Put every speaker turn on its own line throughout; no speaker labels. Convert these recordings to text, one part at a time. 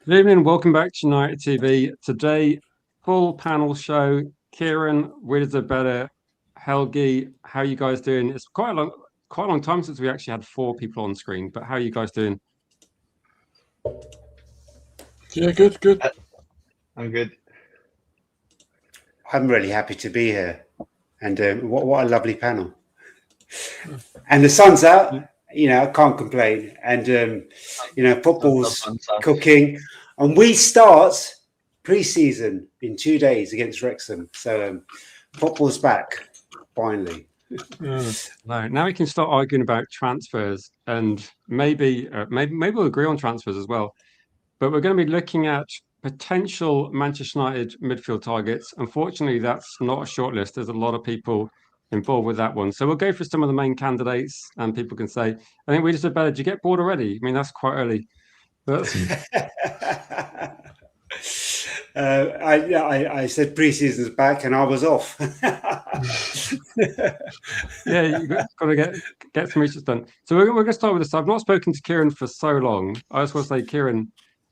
Good evening, welcome back to United TV. Today, full panel show. Kieran, Wizards are better. Helgi, how are you guys doing? It's quite a long time since we actually had four people on screen, but how are you guys doing?
Yeah, good.
I'm good.
I'm really happy to be here, and what a lovely panel. And the sun's out, I can't complain. And football's cooking, and we start pre-season in 2 days against Wrexham. So football's back finally.
No, now we can start arguing about transfers, and maybe we'll agree on transfers as well. But we're going to be looking at potential Manchester United midfield targets. Unfortunately, that's not a short list. There's a lot of people involved with that one. So we'll go for some of the main candidates, and people can say, I think we just said better. Did you get bored already? I mean, that's quite early. But
I said pre-season's back, and I was off.
yeah, you've got to get some research done. So we're going to start with this. I've not spoken to Kieran for so long. I just want to say, Kieran,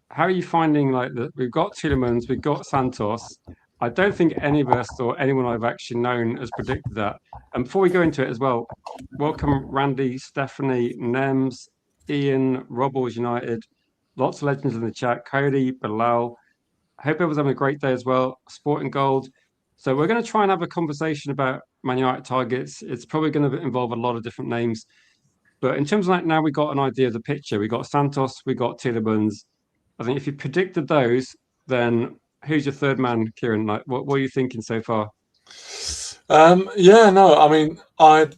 how are you finding we've got Tielemans, we've got Santos. I don't think any of us or anyone I've actually known has predicted that. And before we go into it as well, welcome Randy, Stephanie, Nems, Ian, Robles United, lots of legends in the chat, Cody, Bilal. I hope everyone's having a great day as well. Sporting Gold. So we're going to try and have a conversation about Man United targets. It's probably going to involve a lot of different names. But in terms of that, now we've got an idea of the picture. We've got Santos, we've got Tielemans. I think if you predicted those, then who's your third man, Kieran? Like, what are you thinking so far?
I mean, I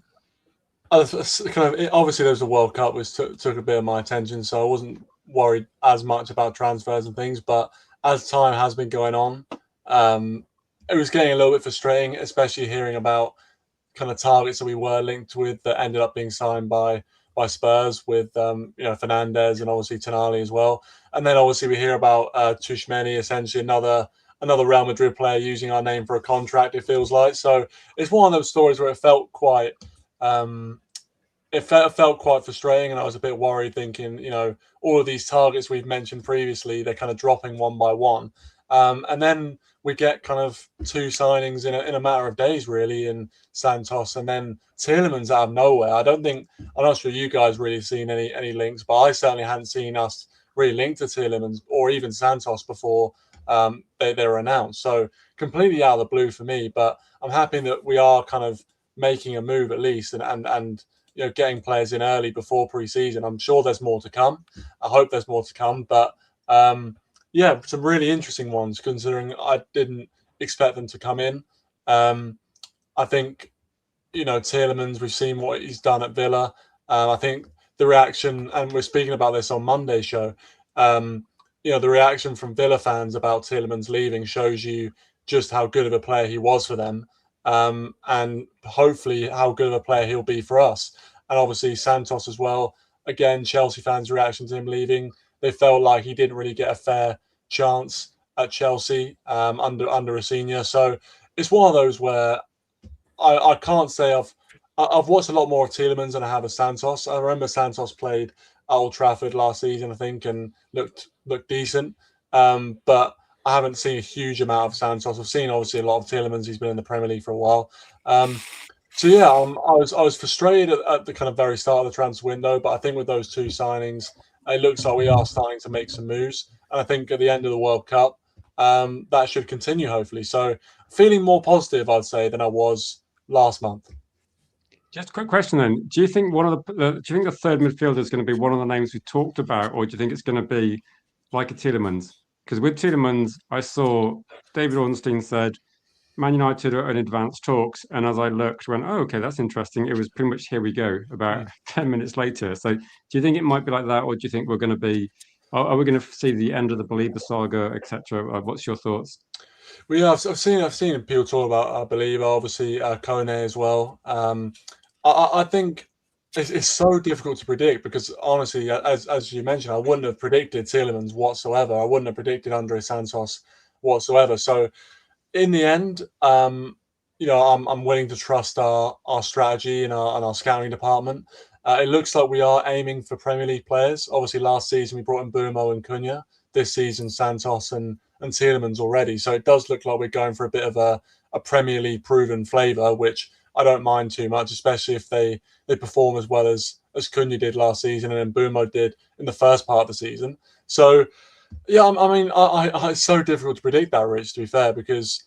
kind of obviously there was a World Cup which took a bit of my attention, so I wasn't worried as much about transfers and things. But as time has been going on, it was getting a little bit frustrating, especially hearing about kind of targets that we were linked with that ended up being signed by Spurs with Fernandes and obviously Tonali as well. And then obviously we hear about Tushmeni, essentially another Real Madrid player using our name for a contract. It feels like so. It's one of those stories where it felt quite. It felt quite frustrating, and I was a bit worried, thinking, all of these targets we've mentioned previously, they're kind of dropping one by one, and then we get kind of two signings in a matter of days, really, in Santos and then Tielemans out of nowhere. I'm not sure you guys really seen any links, but I certainly hadn't seen us really linked to Tielemans or even Santos before they were announced. So completely out of the blue for me, but I'm happy that we are kind of making a move at least, and getting players in early before pre-season. I'm sure there's more to come. I hope there's more to come, but some really interesting ones considering I didn't expect them to come in. I think, Tielemans, we've seen what he's done at Villa. I think the reaction, and we're speaking about this on Monday's show, the reaction from Villa fans about Tielemans leaving shows you just how good of a player he was for them, and hopefully how good of a player he'll be for us. And obviously Santos as well. Again, Chelsea fans' reaction to him leaving, they felt like he didn't really get a fair chance at Chelsea under a senior. So it's one of those where I can't say I've watched a lot more of Tielemans than I have of Santos. I remember Santos played at Old Trafford last season, I think, and looked decent. But I haven't seen a huge amount of Santos. I've seen obviously a lot of Tielemans. He's been in the Premier League for a while. I was frustrated at the kind of very start of the transfer window, but I think with those two signings, it looks like we are starting to make some moves. And I think at the end of the World Cup, that should continue hopefully. So feeling more positive, I'd say, than I was last month.
Just a quick question then. Do you think do you think the third midfielder is going to be one of the names we talked about, or do you think it's going to be like a Tielemans? Because with Tielemans, I saw David Ornstein said Man United are in advanced talks, and as I looked, went, oh, okay, that's interesting. It was pretty much here we go about 10 minutes later. So do you think it might be like that, or do you think we're going to be? Are we going to see the end of the BALEBA saga, etc.? What's your thoughts?
Well, yeah, I've seen people talk about BALEBA, obviously KONE as well. I think it's so difficult to predict because honestly, as you mentioned, I wouldn't have predicted Tielemans whatsoever. I wouldn't have predicted Andre Santos whatsoever. So in the end, I'm willing to trust our strategy and our scouting department. It looks like we are aiming for Premier League players. Obviously, last season we brought in Bumo and Cunha. This season, Santos and Tielemans already. So it does look like we're going for a bit of a Premier League proven flavour, which I don't mind too much, especially if they perform as well as Cunha did last season and then Bumo did in the first part of the season. So, yeah, I mean, it's so difficult to predict that, Rich, to be fair, because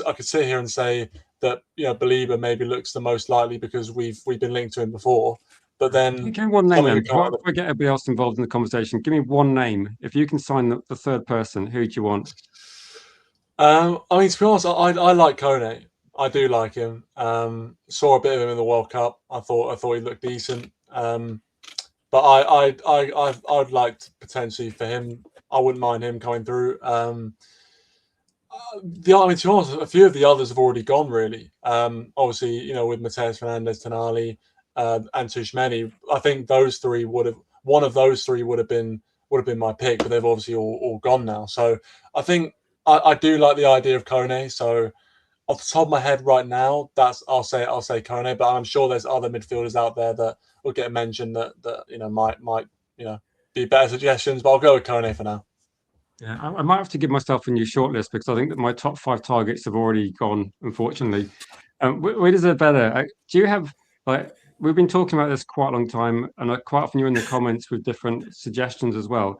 I could sit here and say that, BALEBA maybe looks the most likely because we've been linked to him before. But then,
give me one name then. Before I get everybody else involved in the conversation, give me one name. If you can sign the third person, who do you want?
I mean, to be honest, I like KONE. I do like him. Saw a bit of him in the World Cup. I thought he looked decent. But I'd like to potentially for him. I wouldn't mind him coming through. I mean, to be honest, a few of the others have already gone. Really. Obviously, with Mateus Fernandes, Tonali, and Tushmeni, I think those three one of those three would have been my pick, but they've obviously all gone now. So I think I do like the idea of KONE. So off the top of my head right now, I'll say KONE, but I'm sure there's other midfielders out there that will get mentioned that might be better suggestions, but I'll go with KONE for now.
Yeah, I might have to give myself a new shortlist because I think that my top 5 targets have already gone, unfortunately. Where does it better? Do you have we've been talking about this quite a long time, and quite often you're in the comments with different suggestions as well.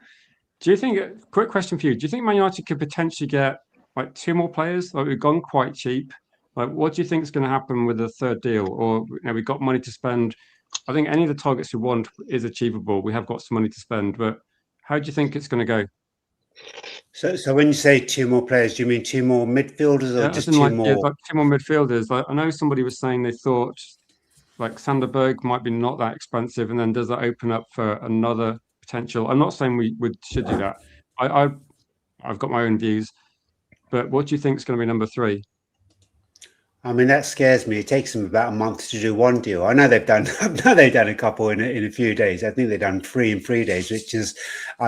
Do you think? Quick question for you: do you think Man United could potentially get 2 more players? We've gone quite cheap. What do you think is going to happen with a third deal? Or we've got money to spend. I think any of the targets we want is achievable. We have got some money to spend, but how do you think it's going to go?
So when you say 2 more players, do you mean 2 more midfielders or just 2 more?
Yeah, 2 more midfielders. I know somebody was saying they thought Sanderberg might be not that expensive, and then does that open up for another potential? I'm not saying we should do that. I've got my own views, but what do you think is going to be number 3?
I mean, that scares me. It takes them about a month to do one deal. I know they've done a couple in a few days. I think they've done 3 in 3 days, which is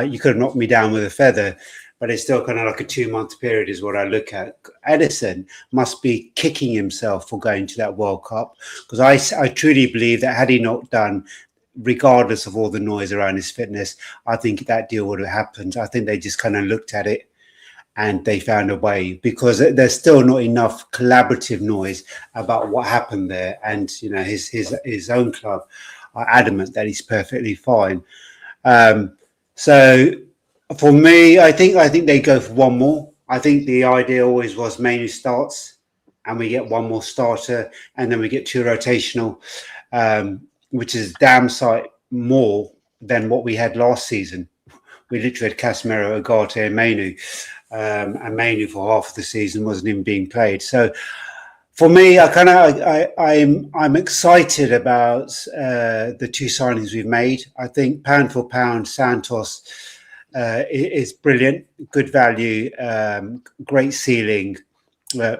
you could have knocked me down with a feather. But it's still kind of like a 2-month period is what I look at. Edison must be kicking himself for going to that World Cup, because I truly believe that had he not done, regardless of all the noise around his fitness, I think that deal would have happened. I think they just kind of looked at it and they found a way, because there's still not enough collaborative noise about what happened there. And, his own club are adamant that he's perfectly fine. So for me, I think they go for 1 more. I think the idea always was Mainu starts and we get 1 more starter and then we get 2 rotational, which is damn sight more than what we had last season. We literally had Casemiro, Ugarte and Mainu. And Mainu for half of the season wasn't even being played. So for me, I'm excited about the 2 signings we've made. I think pound for pound, Santos is brilliant, good value, great ceiling,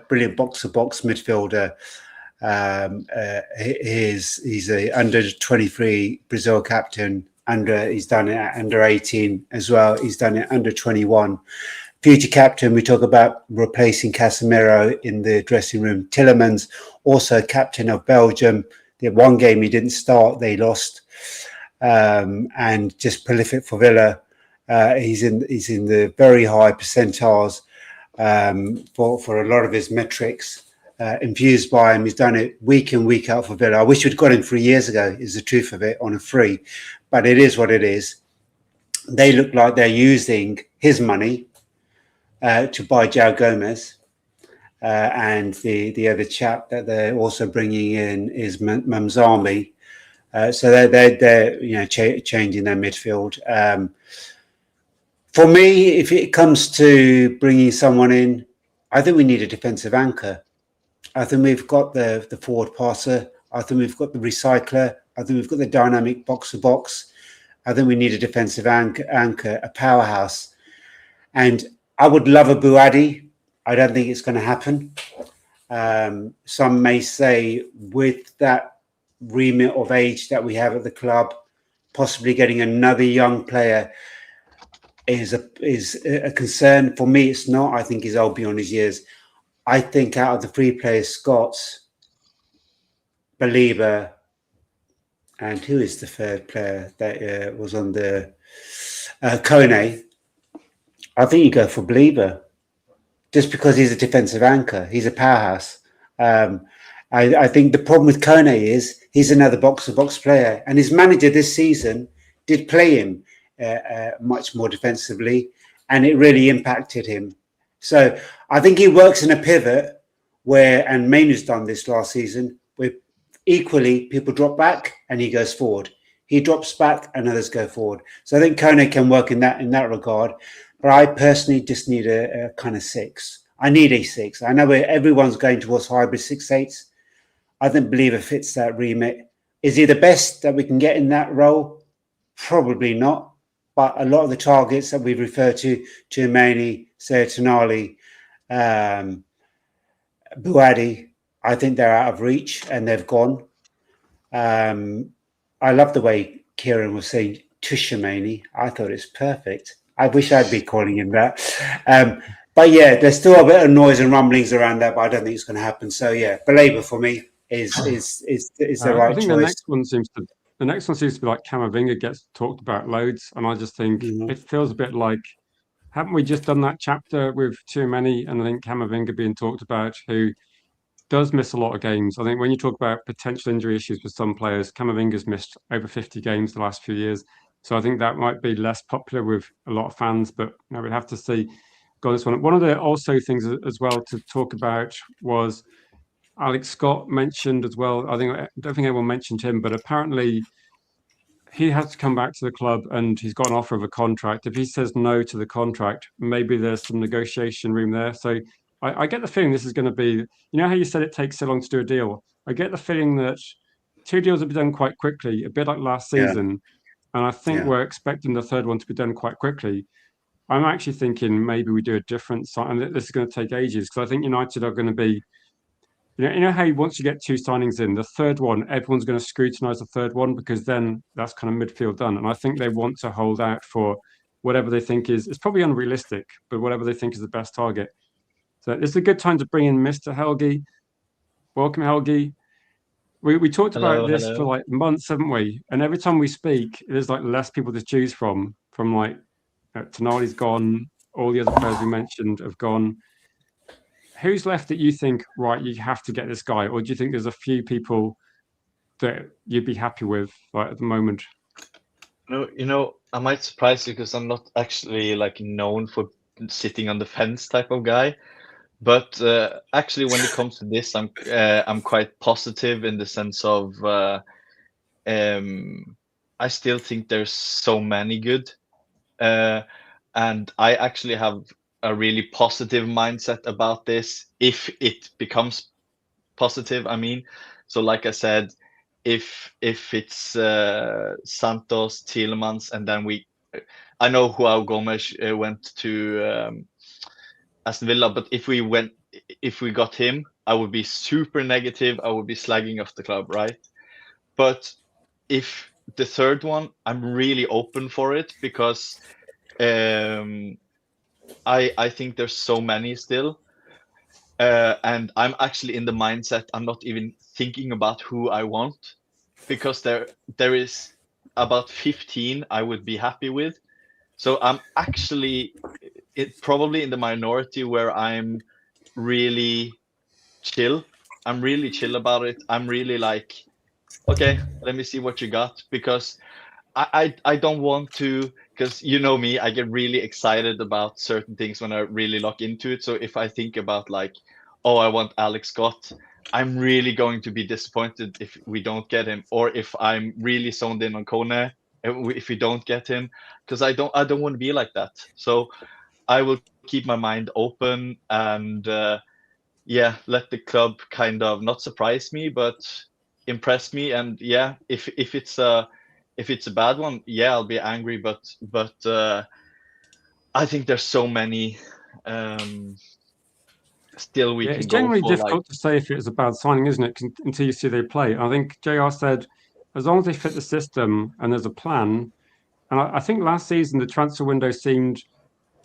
brilliant box-to-box midfielder. He's a under 23 Brazil captain. He's done it at under 18 as well. He's done it under 21. Future captain, we talk about replacing Casemiro in the dressing room. Tielemans, also captain of Belgium. The 1 game he didn't start, they lost, and just prolific for Villa. He's in the very high percentiles for a lot of his metrics. Infused by him, he's done it week in, week out for Villa. I wish we'd got him 3 years ago, is the truth of it, on a free, but it is what it is. They look like they're using his money to buy João Gomez, and the other chap that they're also bringing in is Mamzami. So they're changing their midfield. For me, if it comes to bringing someone in, I think we need a defensive anchor. I think we've got the forward passer. I think we've got the recycler. I think we've got the dynamic box-to-box. I think we need a defensive anchor, a powerhouse. And I would love a Buadi. I don't think it's going to happen. Some may say with that remit of age that we have at the club, possibly getting another young player is a concern. For me, it's not. I think he's old beyond his years. I think out of the 3 players, Scott's, BALEBA and who is the third player that was on the KONE? I think you go for BALEBA, just because he's a defensive anchor. He's a powerhouse. I think the problem with KONE is he's another box-to-box player, and his manager this season did play him much more defensively, and it really impacted him. So I think he works in a pivot where, and Mainu's done this last season, where equally people drop back and he goes forward. He drops back and others go forward. So I think KONE can work in that regard. But I personally just need a kind of 6. I need a 6. I know everyone's going towards hybrid 6/8s. I don't believe it fits that remit. Is he the best that we can get in that role? Probably not. But a lot of the targets that we refer to Tonali, Tonali, Buadi, I think they're out of reach and they've gone. I love the way Kieran was saying Tushamani. I thought it's perfect. I wish I'd be calling him that. But yeah, there's still a bit of noise and rumblings around that, but I don't think it's going to happen. So yeah, BALEBA for me is the right
I think
choice.
the next one seems to be like Camavinga gets talked about loads, and I just think it feels a bit like, haven't we just done that chapter with too many? And I think Camavinga being talked about, who does miss a lot of games. I think when you talk about potential injury issues with some players, Camavinga's missed over 50 games the last few years. So I think that might be less popular with a lot of fans, but we'd have to see. Go on this one. One of the also things as well to talk about was Alex Scott mentioned as well. I don't think anyone mentioned him, but apparently he has to come back to the club and he's got an offer of a contract. If he says no to the contract, maybe there's some negotiation room there. So I get the feeling this is going to be, you know how you said it takes so long to do a deal? I get the feeling that 2 deals will be done quite quickly, a bit like last season. And I think we're expecting the third one to be done quite quickly. I'm actually thinking maybe we do a different sign, and this is going to take ages because I think United are going to be, you know how once you get 2 signings in, the third one, everyone's going to scrutinise the third one because then that's kind of midfield done. And I think they want to hold out for whatever they think is, it's probably unrealistic, but whatever they think is the best target. So it's a good time to bring in Mr. Helgi. Welcome, Helgi. We talked about this for like months, haven't we? And every time we speak, there's like less people to choose from like Tonali's gone, all the other players we mentioned have gone. Who's left that you think, right, you have to get this guy? Or do you think there's a few people that you'd be happy with at the moment?
No, you know, I might surprise you because I'm not actually like known for sitting on the fence type of guy. But actually, when it comes to this, I'm quite positive in the sense of I still think there's so many good, and I actually have a really positive mindset about this if it becomes positive. I mean, so like I said, if it's Santos, Tielemans, and then I know Joao Gomes went to Aston Villa, but if we got him, I would be super negative. I would be slagging off the club, right? But if the third one, I'm really open for it because I think there's so many still, and I'm actually in the mindset I'm not even thinking about who I want because there is about 15 I would be happy with. So I'm actually probably in the minority where I'm really chill. I'm really chill about it. I'm really like, okay, let me see what you got, because I don't want to, because you know me, I get really excited about certain things when I really lock into it. So if I think about like, oh, I want Alex Scott, I'm really going to be disappointed if we don't get him, or if I'm really zoned in on KONE if we don't get him, because I don't want to be like that. So I will keep my mind open and let the club kind of not surprise me but impress me. And if it's a bad one, I'll be angry, but I think there's so many still we can
it's
go
generally
for,
difficult to say if it was a bad signing, isn't it, until you see they play. I think JR said as long as they fit the system and there's a plan. And I think last season the transfer window seemed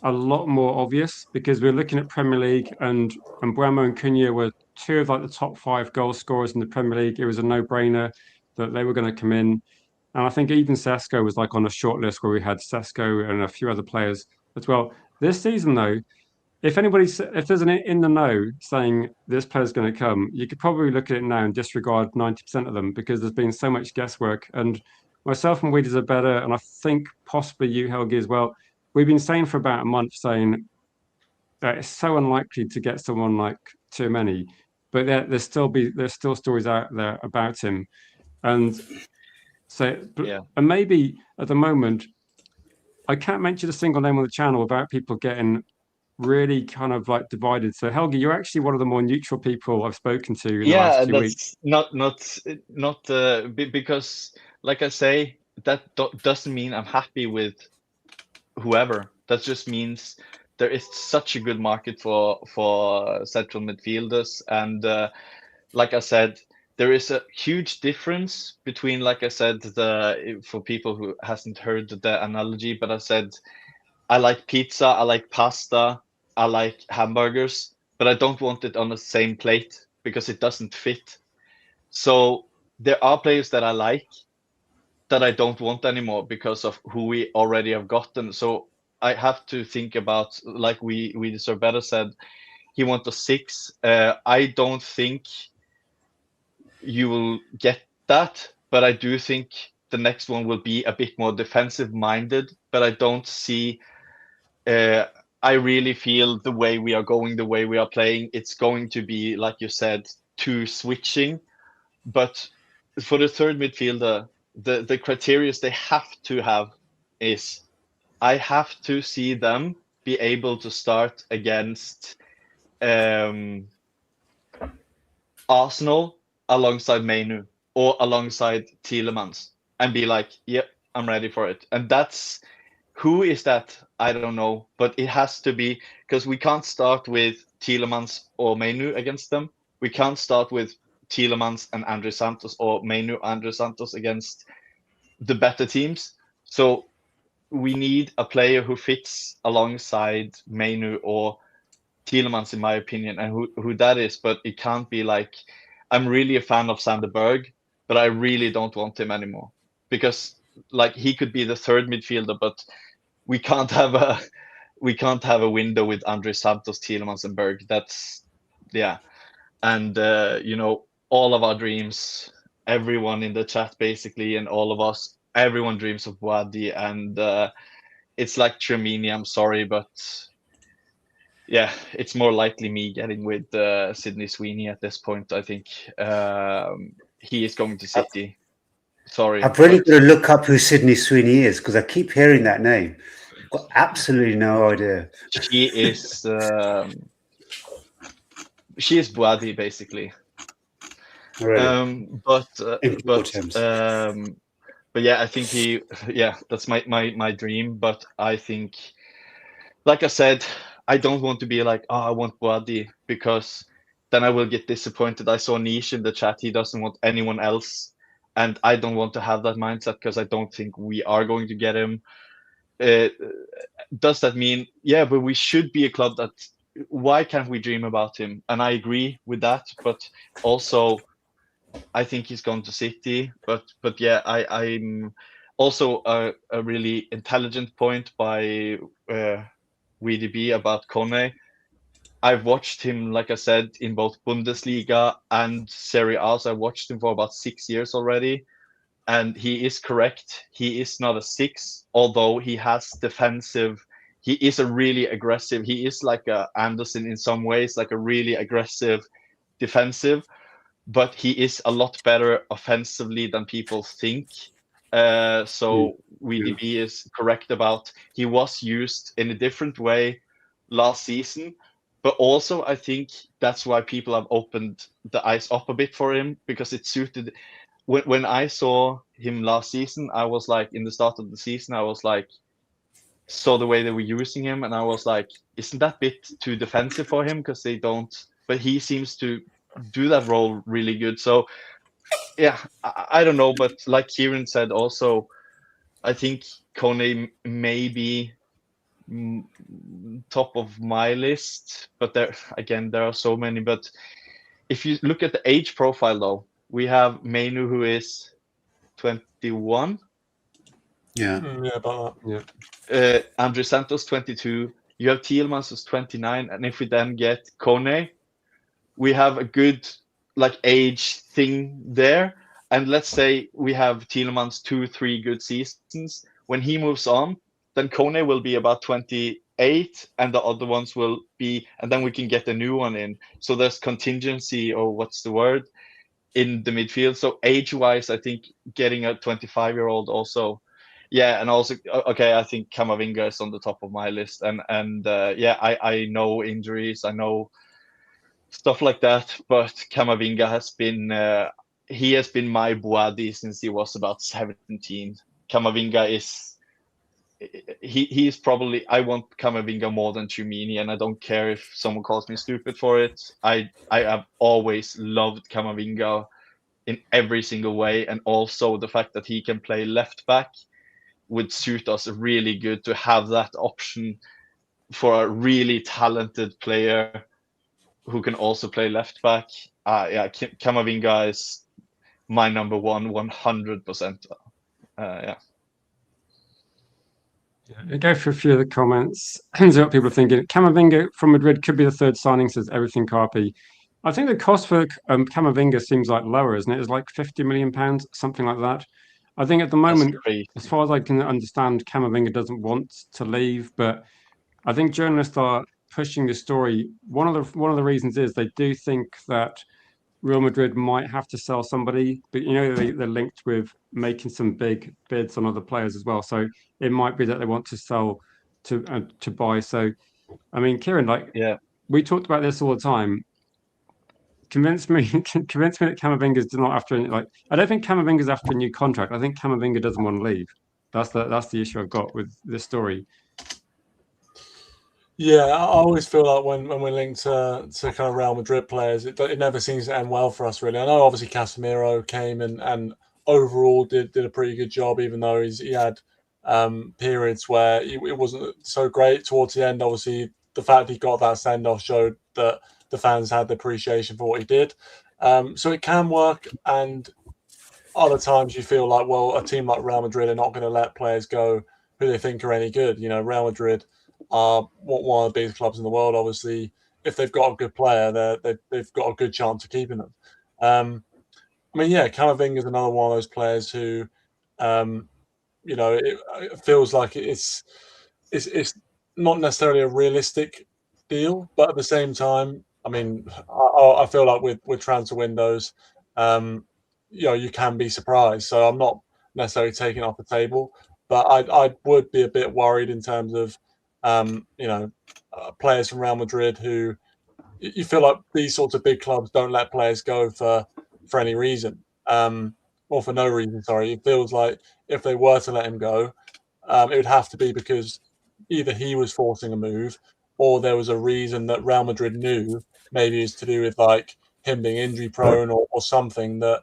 a lot more obvious because we're looking at Premier League and Mbeumo and Cunha were 2 of like the top 5 goal scorers in the Premier League. It was a no-brainer. that they were going to come in. And I think even Sesko was like on a short list where we had Sesko and a few other players as well. This season, though, if there's an in the know saying this player's going to come, you could probably look at it now and disregard 90% of them because there's been so much guesswork. And myself and Weeders are better, and I think possibly you, Helgi, as well. We've been saying for about a month saying that it's so unlikely to get someone like Tchouameni, but there's still stories out there about him, and so and maybe at the moment I can't mention a single name on the channel about people getting really kind of like divided. So Helgi, you're actually one of the more neutral people I've spoken to in the last 2 weeks.
Not because, like I say, that doesn't mean I'm happy with whoever. That just means there is such a good market for central midfielders, and like I said, there is a huge difference between, like I said, for people who hasn't heard the analogy, but I said I like pizza, I like pasta, I like hamburgers, but I don't want it on the same plate because it doesn't fit. So there are players that I like that I don't want anymore because of who we already have gotten. So I have to think about, like we deserve better said, he wants a 6. I don't think you will get that, but I do think the next one will be a bit more defensive minded, but I don't see I really feel the way we are going, the way we are playing, it's going to be, like you said, too switching. But for the third midfielder, the criteria they have to have is I have to see them be able to start against Arsenal alongside Mainu or alongside Tielemans and be like, yep, I'm ready for it. And that's who is that? I don't know, but it has to be, because we can't start with Tielemans or Mainu against them. We can't start with Tielemans and Andre Santos or Mainu Andre Santos against the better teams. So we need a player who fits alongside Mainu or Tielemans, in my opinion, and who that is. But it can't be like, I'm really a fan of Sander Berg, but I really don't want him anymore because like he could be the third midfielder, but we can't have a window with Andre Santos, Tielemans, and Berg. That's and all of our dreams, everyone in the chat basically, and all of us, everyone dreams of Wadi, and it's like Tchouameni. I'm sorry, but yeah, it's more likely me getting with Sydney Sweeney at this point. I think he is going to City. Sorry,
I've really got to look up who Sydney Sweeney is because I keep hearing that name. I've got absolutely no idea.
She is Boadi basically.
Really?
But yeah, I think that's my dream. But I think, like I said, I don't want to be like, oh, I want Boadi, because then I will get disappointed. I saw Niche in the chat; he doesn't want anyone else. And I don't want to have that mindset because I don't think we are going to get him. Does that mean, yeah, but we should be a club that, why can't we dream about him? And I agree with that, but also I think he's gone to City. But yeah, I'm also a really intelligent point by WDB about KONE. I've watched him, like I said, in both Bundesliga and Serie A. So I watched him for about 6 years already. And he is correct. He is not a 6, although he has defensive. He is a really aggressive. He is like a Anderson in some ways, like a really aggressive defensive. But he is a lot better offensively than people think. So WDB is correct about he was used in a different way last season. But also, I think that's why people have opened the eyes up a bit for him, because it suited. When I saw him last season, I was like, in the start of the season, I was like, saw the way they were using him, and I was like, isn't that a bit too defensive for him? Because they don't. But he seems to do that role really good. So, yeah, I don't know. But like Kieran said also, I think KONE may be top of my list, but there are so many. But if you look at the age profile, though, we have Mainu, who is 21.
Yeah.
Yeah, about that.
Andre Santos 22. You have Tielemans who's 29, and if we then get KONE, we have a good like age thing there. And let's say we have Tielemans 2-3 good seasons. When he moves on, then KONE will be about 28, and the other ones will be, and then we can get a new one in. So there's contingency, or what's the word, in the midfield. So age-wise, I think getting a 25-year-old also. Yeah, and also, okay, I think Camavinga is on the top of my list, and yeah, I know injuries, I know stuff like that, but Camavinga has been he has been my Boadi since he was about 17. Camavinga is he is probably, I want Camavinga more than Chumini, and I don't care if someone calls me stupid for it. I have always loved Camavinga in every single way, and also the fact that he can play left back would suit us really good, to have that option for a really talented player who can also play left back. Yeah, Camavinga is my number one, 100%. Yeah.
Yeah, go for a few of the comments. Depends what people are thinking. Camavinga from Madrid could be the third signing, says everything Carpi. I think the cost for Camavinga seems like lower, isn't it? It's like £50 million, something like that. I think at the moment, as far as I can understand, Camavinga doesn't want to leave, but I think journalists are pushing this story. One of the reasons is they do think that Real Madrid might have to sell somebody, but they're linked with making some big bids on other players as well. So it might be that they want to sell to buy. So, I mean, Kieran, we talked about this all the time. Convince me that Camavinga's not after I don't think Camavinga's after a new contract. I think Camavinga doesn't want to leave. That's the issue I've got with this story.
Yeah, I always feel like when we're linked to kind of Real Madrid players, it never seems to end well for us, really. I know obviously Casemiro came and overall did a pretty good job, even though he had periods where it wasn't so great towards the end. Obviously, the fact he got that send-off showed that the fans had the appreciation for what he did. So it can work, and other times you feel like, well, a team like Real Madrid are not going to let players go who they think are any good. Real Madrid are one of the biggest clubs in the world. Obviously, if they've got a good player, they've got a good chance of keeping them. I mean, yeah, Camavinga is another one of those players who, it feels like it's not necessarily a realistic deal, but at the same time, I mean, I feel like with transfer windows, you can be surprised. So I'm not necessarily taking it off the table, but I would be a bit worried in terms of players from Real Madrid who you feel like these sorts of big clubs don't let players go for any reason, or for no reason. Sorry, it feels like if they were to let him go, it would have to be because either he was forcing a move, or there was a reason that Real Madrid knew, maybe it's to do with like him being injury prone or something that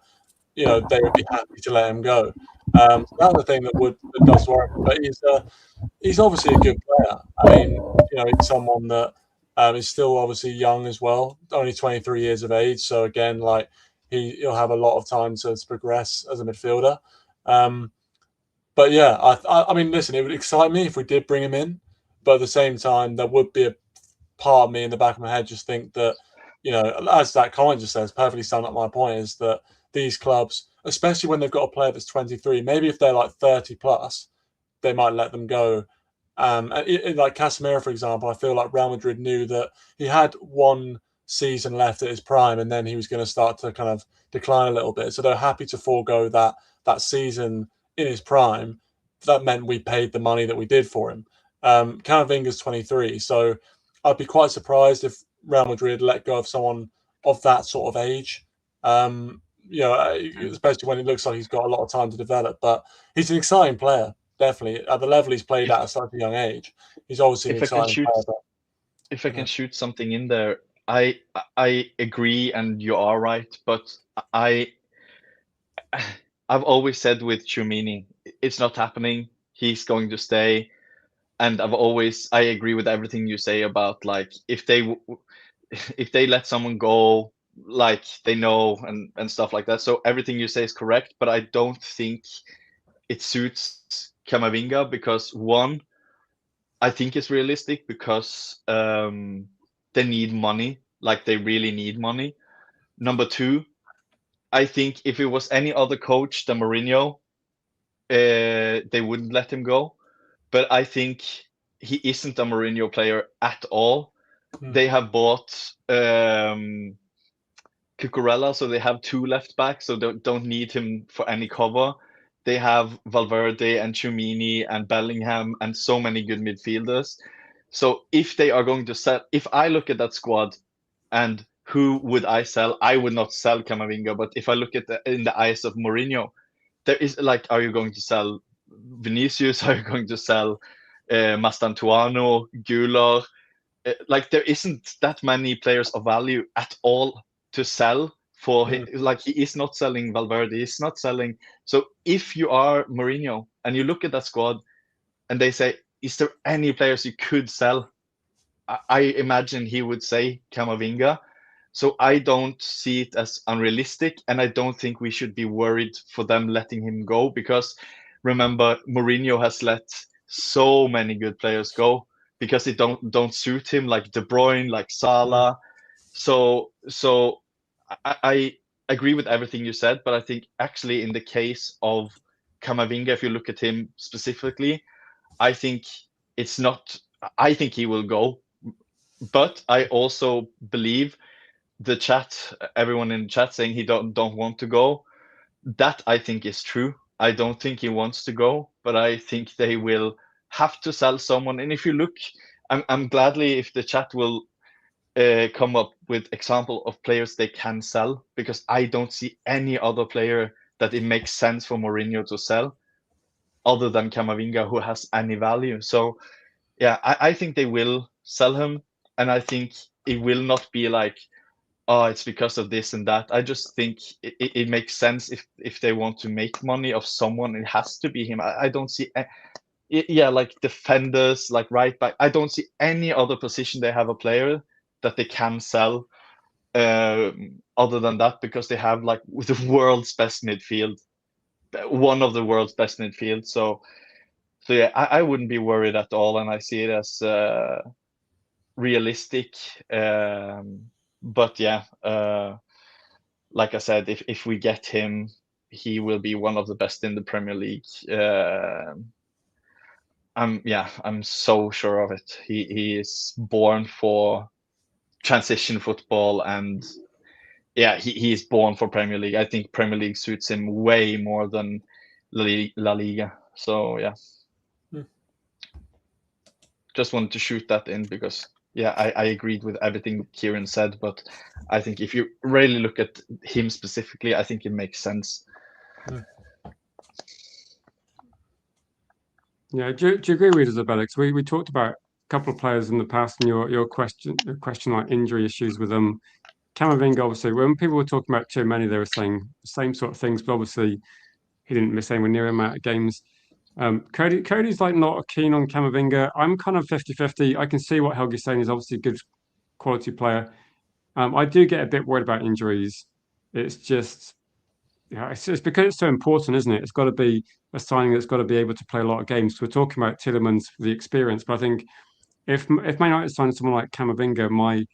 they would be happy to let him go. So that's the thing that does worry me. But he's obviously a good player. I mean, he's someone that is still obviously young as well, only 23 years of age. So again, like he'll have a lot of time to progress as a midfielder. But yeah, I mean, listen, it would excite me if we did bring him in, but at the same time, there would be a part of me in the back of my head just think that, as that comment just says, perfectly summed up my point, is that these clubs, especially when they've got a player that's 23, maybe if they're like 30 plus, they might let them go. Like Casemiro, for example, I feel like Real Madrid knew that he had one season left at his prime, and then he was going to start to kind of decline a little bit. So they're happy to forego that season in his prime. That meant we paid the money that we did for him. Camavinga's 23, so I'd be quite surprised if Real Madrid let go of someone of that sort of age. Especially when it looks like he's got a lot of time to develop. But he's an exciting player, definitely. At the level he's played at such a young age, he's obviously an exciting player.
If I can shoot something in there, I agree, and you are right. But I've always said with Chumini, it's not happening. He's going to stay. And I agree with everything you say about like if they let someone go, like they know and stuff like that. So everything you say is correct, but I don't think it suits Camavinga because one, I think it's realistic because they need money, like they really need money. Number two, I think if it was any other coach than Mourinho, they wouldn't let him go. But I think he isn't a Mourinho player at all. They have bought Cucurella, so they have 2 left backs, so they don't need him for any cover. They have Valverde and Tchouameni and Bellingham and so many good midfielders. So if they are going to sell, if I look at that squad and who would I sell? I would not sell Camavinga, but if I look at in the eyes of Mourinho, there is like, are you going to sell Vinicius? Are you going to sell Mastantuano, Güler? Like there isn't that many players of value at all to sell for him. Like he is not selling Valverde, he's not selling. So if you are Mourinho and you look at that squad and they say, is there any players you could sell? I imagine he would say Camavinga. So I don't see it as unrealistic, and I don't think we should be worried for them letting him go because remember Mourinho has let so many good players go because it don't suit him, like De Bruyne, like Salah. So I agree with everything you said, but I think actually in the case of Camavinga, if you look at him specifically, I think it's not. I think he will go, but I also believe the chat, everyone in the chat saying he don't want to go. That I think is true. I don't think he wants to go, but I think they will have to sell someone. And if you look, I'm gladly if the chat will come up with example of players they can sell because I don't see any other player that it makes sense for Mourinho to sell other than Camavinga who has any value. So yeah, I think they will sell him, and I think it will not be like, oh, it's because of this and that. I just think it makes sense if they want to make money of someone, it has to be him. I don't see, yeah, like defenders, like right back. I don't see any other position they have a player that they can sell other than that because they have like the world's best midfield, one of the world's best midfield. So yeah, I wouldn't be worried at all, and I see it as realistic. But yeah, like I said, if we get him, he will be one of the best in the Premier League. I'm so sure of it. He is born for transition football, and yeah, he is born for Premier League. I think Premier League suits him way more than La Liga. So yeah, just wanted to shoot that in because yeah, I agreed with everything Kieran said, but I think if you really look at him specifically, I think it makes sense.
Yeah, do you agree with us about it? We talked about a couple of players in the past, and your question like injury issues with them. Camavinga, obviously, when people were talking about too many, they were saying the same sort of things, but obviously he didn't miss anywhere near amount of games. Cody's like not keen on Camavinga. I'm kind of 50-50. I can see what Helgi's saying. He's obviously a good quality player. I do get a bit worried about injuries. It's just, yeah, it's because it's so important, isn't it? It's got to be a signing that's got to be able to play a lot of games. So we're talking about Tielemans for the experience, but I think if Man United signed someone like Camavinga, my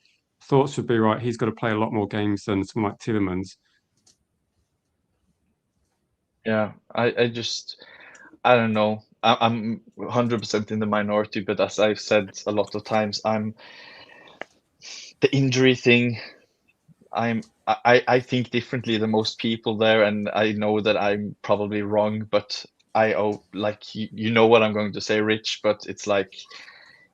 thoughts would be right. He's got to play a lot more games than someone like Tielemans.
Yeah, I don't know. I'm 100% in the minority, but as I've said a lot of times, the injury thing. I think differently than most people there, and I know that I'm probably wrong, but like you know what I'm going to say, Rich. But it's like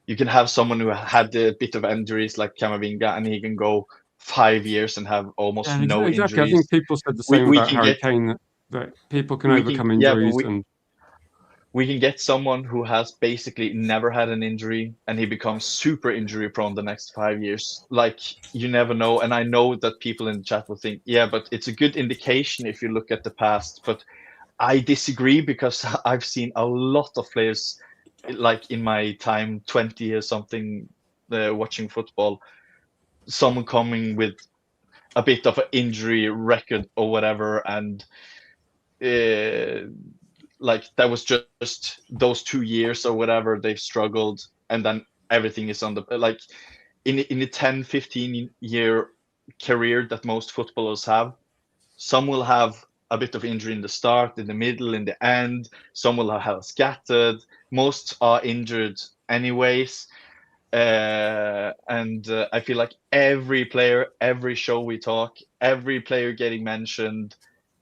you can have someone who had a bit of injuries like Camavinga, and he can go 5 years and have almost no
exactly.
injuries.
I think people said the same about Harry Kane, that people can overcome injuries.
We can get someone who has basically never had an injury and he becomes super injury prone the next 5 years. Like you never know. And I know that people in the chat will think, yeah, but it's a good indication if you look at the past. But I disagree because I've seen a lot of players like in my time, 20 years something, watching football, someone coming with a bit of an injury record or whatever, and like that was just those 2 years or whatever they've struggled, and then everything is on the like in the 10-15 year career that most footballers have. Some will have a bit of injury in the start, in the middle, in the end. Some will have scattered. Most are injured anyways. And I feel like every player, every show we talk, every player getting mentioned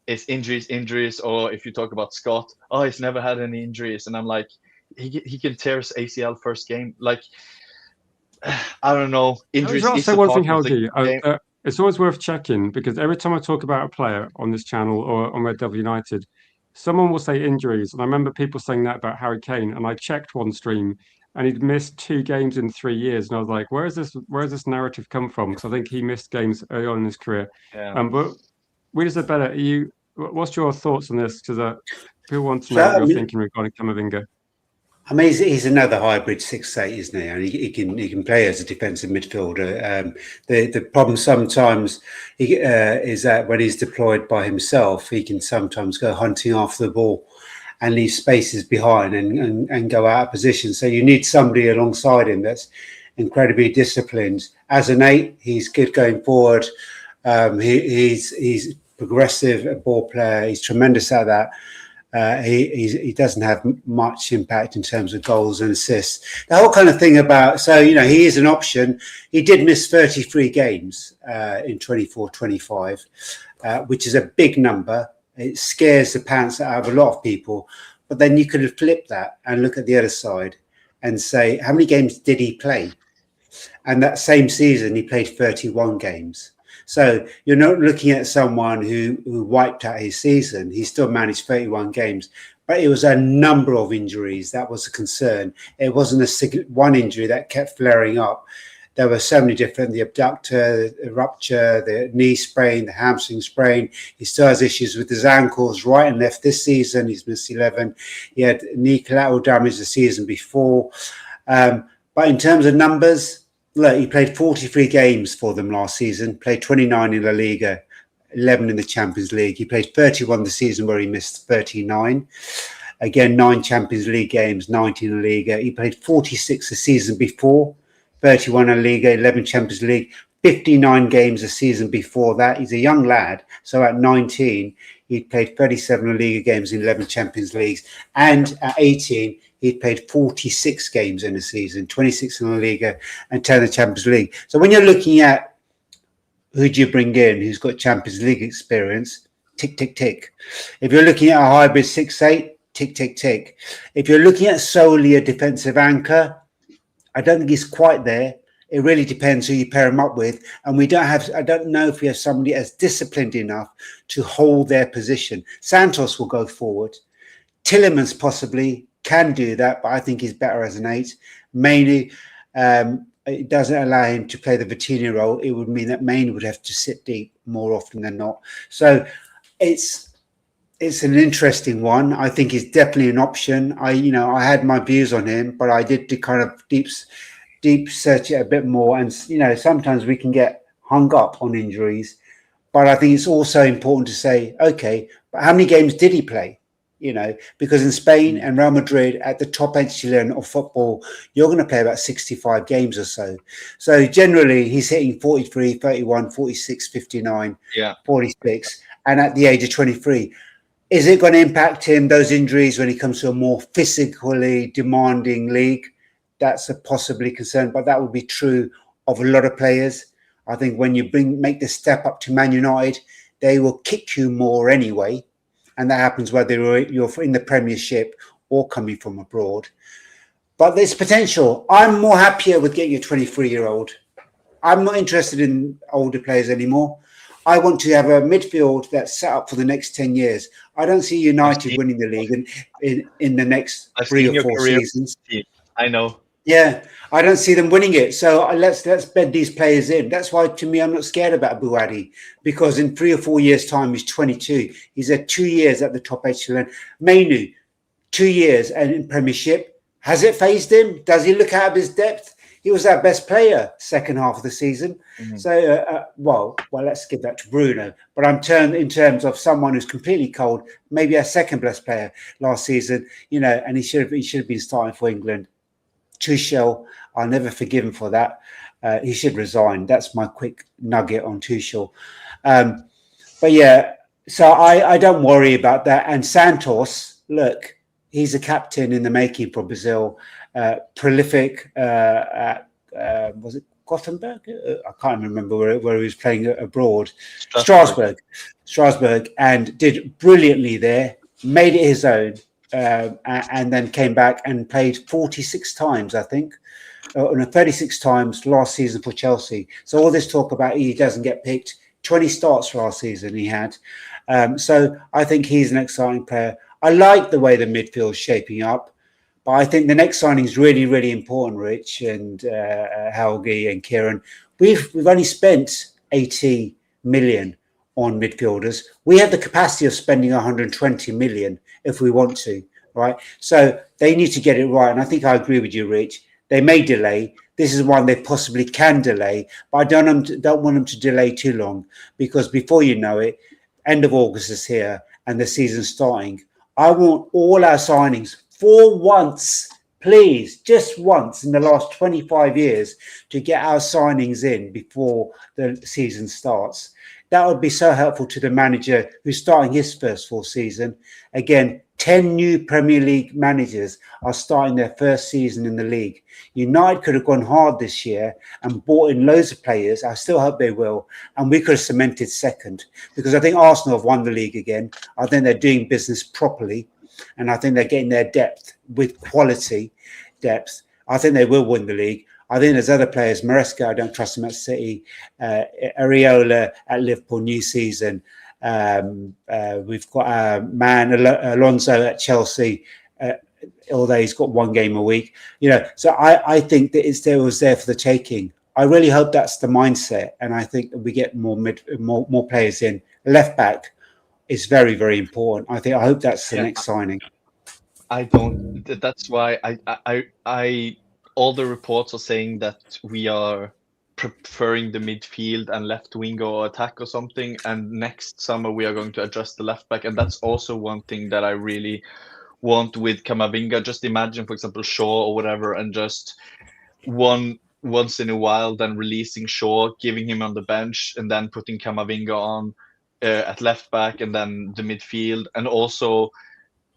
is injuries. Or if you talk about Scott, oh, he's never had any injuries. And I'm like, he can tear his ACL first game. Like, I don't know. Injuries is a
one
part
thing,
of the
Helgi.
game.
It's always worth checking, because every time I talk about a player on this channel or on Red Devil United, someone will say injuries. And I remember people saying that about Harry Kane. And I checked one stream and he'd missed 2 games in 3 years. And I was like, where is this narrative come from? Because I think he missed games early on in his career.
Yeah.
But we just said better. What's your thoughts on this? Because people want to know what you're thinking regarding Camavinga.
I mean, he's another hybrid 6'8", isn't he? And he can play as a defensive midfielder. The problem sometimes is that when he's deployed by himself, he can sometimes go hunting after the ball and leave spaces behind and go out of position. So you need somebody alongside him that's incredibly disciplined. As an 8, he's good going forward. He's progressive ball player. He's tremendous at that. He doesn't have much impact in terms of goals and assists. The whole kind of thing about, so, he is an option. He did miss 33 games in 24-25, which is a big number. It scares the pants out of a lot of people. But then you could have flipped that and look at the other side and say, how many games did he play? And that same season, he played 31 games. So you're not looking at someone who wiped out his season. He still managed 31 games, but it was a number of injuries. That was a concern. It wasn't one injury that kept flaring up. There were so many different, the abductor, the rupture, the knee sprain, the hamstring sprain. He still has issues with his ankles right and left this season. He's missed 11. He had knee collateral damage the season before. But in terms of numbers, look, he played 43 games for them last season, played 29 in La Liga, 11 in the Champions League. He played 31 the season where he missed 39. Again, 9 Champions League games, 19 in La Liga. He played 46 the season before, 31 in La Liga, 11 Champions League, 59 games a season before that. He's a young lad. So at 19, he played 37 La Liga games in 11 Champions Leagues. And at 18, he played 46 games in a season, 26 in La Liga and 10 in the Champions League. So when you're looking at who do you bring in who's got Champions League experience, tick, tick, tick. If you're looking at a hybrid 6'8", tick, tick, tick. If you're looking at solely a defensive anchor, I don't think he's quite there. It really depends who you pair him up with. And I don't know if we have somebody as disciplined enough to hold their position. Santos will go forward. Tielemans possibly can do that, but I think he's better as an 8. Mainly, it doesn't allow him to play the Vitinha role. It would mean that Maine would have to sit deep more often than not. So it's an interesting one. I think he's definitely an option. I had my views on him, but I did kind of deep search it a bit more. And sometimes we can get hung up on injuries, but I think it's also important to say, okay, but how many games did he play? Because in Spain and Real Madrid at the top echelon of football, you're going to play about 65 games or so. So generally he's hitting 43, 31, 46, 59, 46. And at the age of 23, is it going to impact him, those injuries, when he comes to a more physically demanding league? That's a possibly concern, but that would be true of a lot of players. I think when you make the step up to Man United, they will kick you more anyway. And that happens whether you're in the Premiership or coming from abroad. But there's potential. I'm more happier with getting a 23-year-old. I'm not interested in older players anymore. I want to have a midfield that's set up for the next 10 years. I don't see United winning the league in the next 3 or 4 seasons.
I know.
Yeah, I don't see them winning it. So let's bed these players in. That's why, to me, I'm not scared about Buhari, because in 3 or 4 years' time, he's 22. He's had 2 years at the top echelon. Mainu, 2 years and in Premiership. Has it phased him? Does he look out of his depth? He was our best player second half of the season.
Mhm.
So, well, let's give that to Bruno. But I'm turned in terms of someone who's completely cold, maybe our second best player last season, and he should have been starting for England. Tuchel, I'll never forgive him for that. He should resign. That's my quick nugget on Tuchel. But yeah, so I don't worry about that. And Santos, look, he's a captain in the making for Brazil. Prolific was it Gothenburg? I can't remember where he was playing abroad. Strasbourg, and did brilliantly there. Made it his own, and then came back and played 46 times, I think, 36 times last season for Chelsea. So all this talk about he doesn't get picked. 20 starts last season he had. So I think he's an exciting player. I like the way the midfield's shaping up. But I think the next signing is really, really important, Rich and Helgi and Kieran. We've only spent 80 million on midfielders. We have the capacity of spending 120 million if we want to, right? So they need to get it right. And I think I agree with you, Rich. They may delay. This is one they possibly can delay, but I don't want them to delay too long, because before you know it, end of August is here and the season's starting. I want all our signings for once, please, just once in the last 25 years, to get our signings in before the season starts. That would be so helpful to the manager who's starting his first full season. Again, 10 new Premier League managers are starting their first season in the league. United could have gone hard this year and bought in loads of players. I still hope they will. And we could have cemented second, because I think Arsenal have won the league again. I think they're doing business properly. And I think they're getting their depth with quality depth. I think they will win the league. I think there's other players. Maresca, I don't trust him at City. Areola at Liverpool, new season. We've got a man, Alonso at Chelsea, although he's got one game a week. So I think that it was there for the taking. I really hope that's the mindset. And I think that we get more players in. Left back is very, very important. I hope that's the next signing.
That's why I all the reports are saying that we are preferring the midfield and left wing or attack or something, and next summer we are going to adjust the left back, and that's also one thing that I really want with Camavinga. Just imagine, for example, Shaw or whatever, and just once in a while then releasing Shaw, giving him on the bench, and then putting Camavinga on at left back, and then the midfield. And also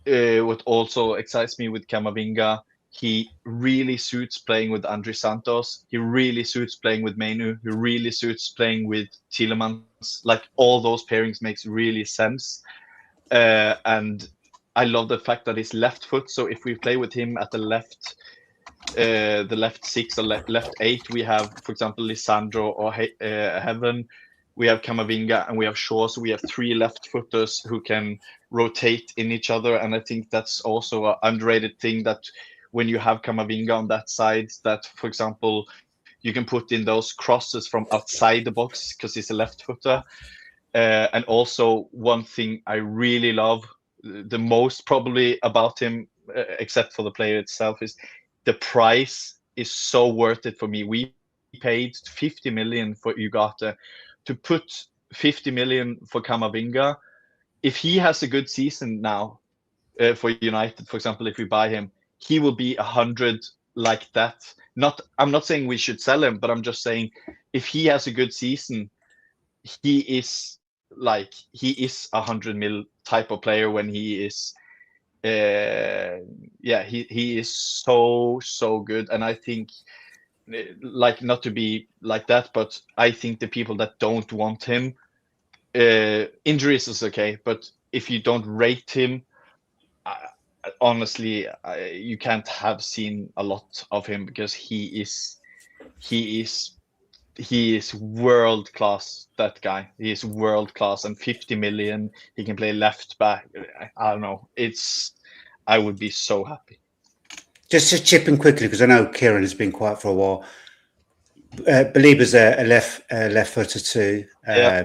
what also excites me with Camavinga, he really suits playing with Andre Santos. He really suits playing with Menu. He really suits playing with Tielemans. Like, all those pairings makes really sense. And I love the fact that he's left foot. So if we play with him at the left 6 or left 8, we have, for example, Lisandro or Heaven. We have Camavinga and we have Shaw. So we have 3 left footers who can rotate in each other. And I think that's also an underrated thing, that when you have Camavinga on that side, that, for example, you can put in those crosses from outside the box because he's a left footer. And also, one thing I really love the most probably about him, except for the player itself, is the price is so worth it for me. We paid 50 million for Ugarte. To put 50 million for Camavinga, if he has a good season now for United, for example, if we buy him, he will be 100 like that. I'm not saying we should sell him, but I'm just saying if he has a good season, he is 100 mil type of player when he is. He is so good, and I think, like, not to be like that, but I think the people that don't want him, injuries is okay, but if you don't rate him, honestly, you can't have seen a lot of him, because he is world class. That guy, he is world class, and 50 million, he can play left back. I don't know. I would be so happy.
Just to chip in quickly, because I know Kieran has been quiet for a while. Baleba's a left footer too.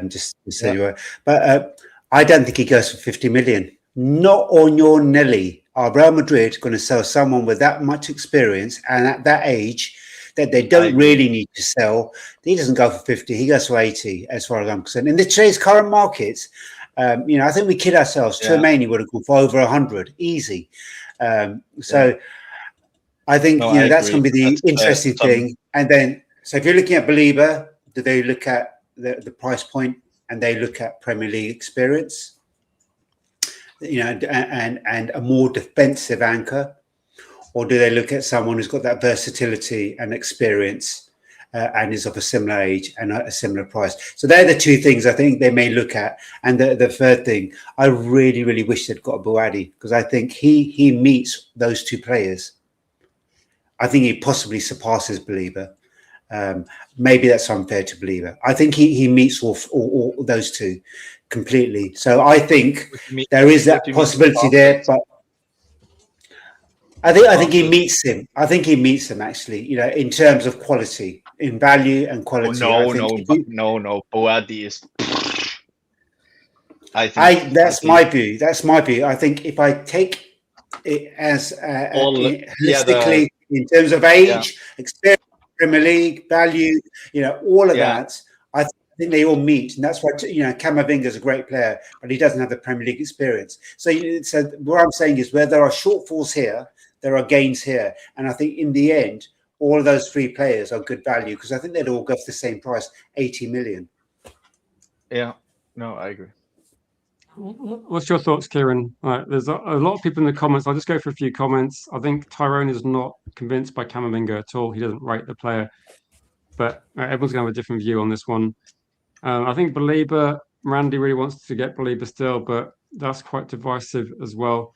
Just to say you were, but I don't think he goes for 50 million. Not on your Nelly. Are Real Madrid going to sell someone with that much experience and at that age that they don't really need to sell. He doesn't go for 50. He goes for 80, as far as I'm concerned. In today's current markets, I think we kid ourselves. Tremaine would have gone for over 100, easy. So I think that's going to be the interesting thing. And then, so if you're looking at BALEBA, do they look at the price point and they look at Premier League experience? And a more defensive anchor, or do they look at someone who's got that versatility and experience and is of a similar age and a similar price? So they're the two things I think they may look at. And the third thing, I really, really wish they'd got a Buadi, because I think he meets those two players. I think he possibly surpasses BALEBA. Maybe that's unfair to BALEBA. I think he meets all those two completely. So I think there is that possibility there, but I think he meets him. I think he meets him actually. In terms of quality, in value and quality.
No. Buadi is.
That's my view. That's my view. I think if I take it as holistically in terms of age, experience, Premier League value, all of that. I think they all meet, and that's why Camavinga is a great player, but he doesn't have the Premier League experience. So what I'm saying is, where there are shortfalls here, there are gains here, and I think in the end, all of those three players are good value, because I think they'd all go for the same price, 80 million.
Yeah, no, I agree.
What's your thoughts, Kieran? There's a lot of people in the comments. I'll just go for a few comments. I think Tyrone is not convinced by Camavinga at all. He doesn't rate the player, but everyone's going to have a different view on this one. I think BALEBA, Randy really wants to get BALEBA still, but that's quite divisive as well.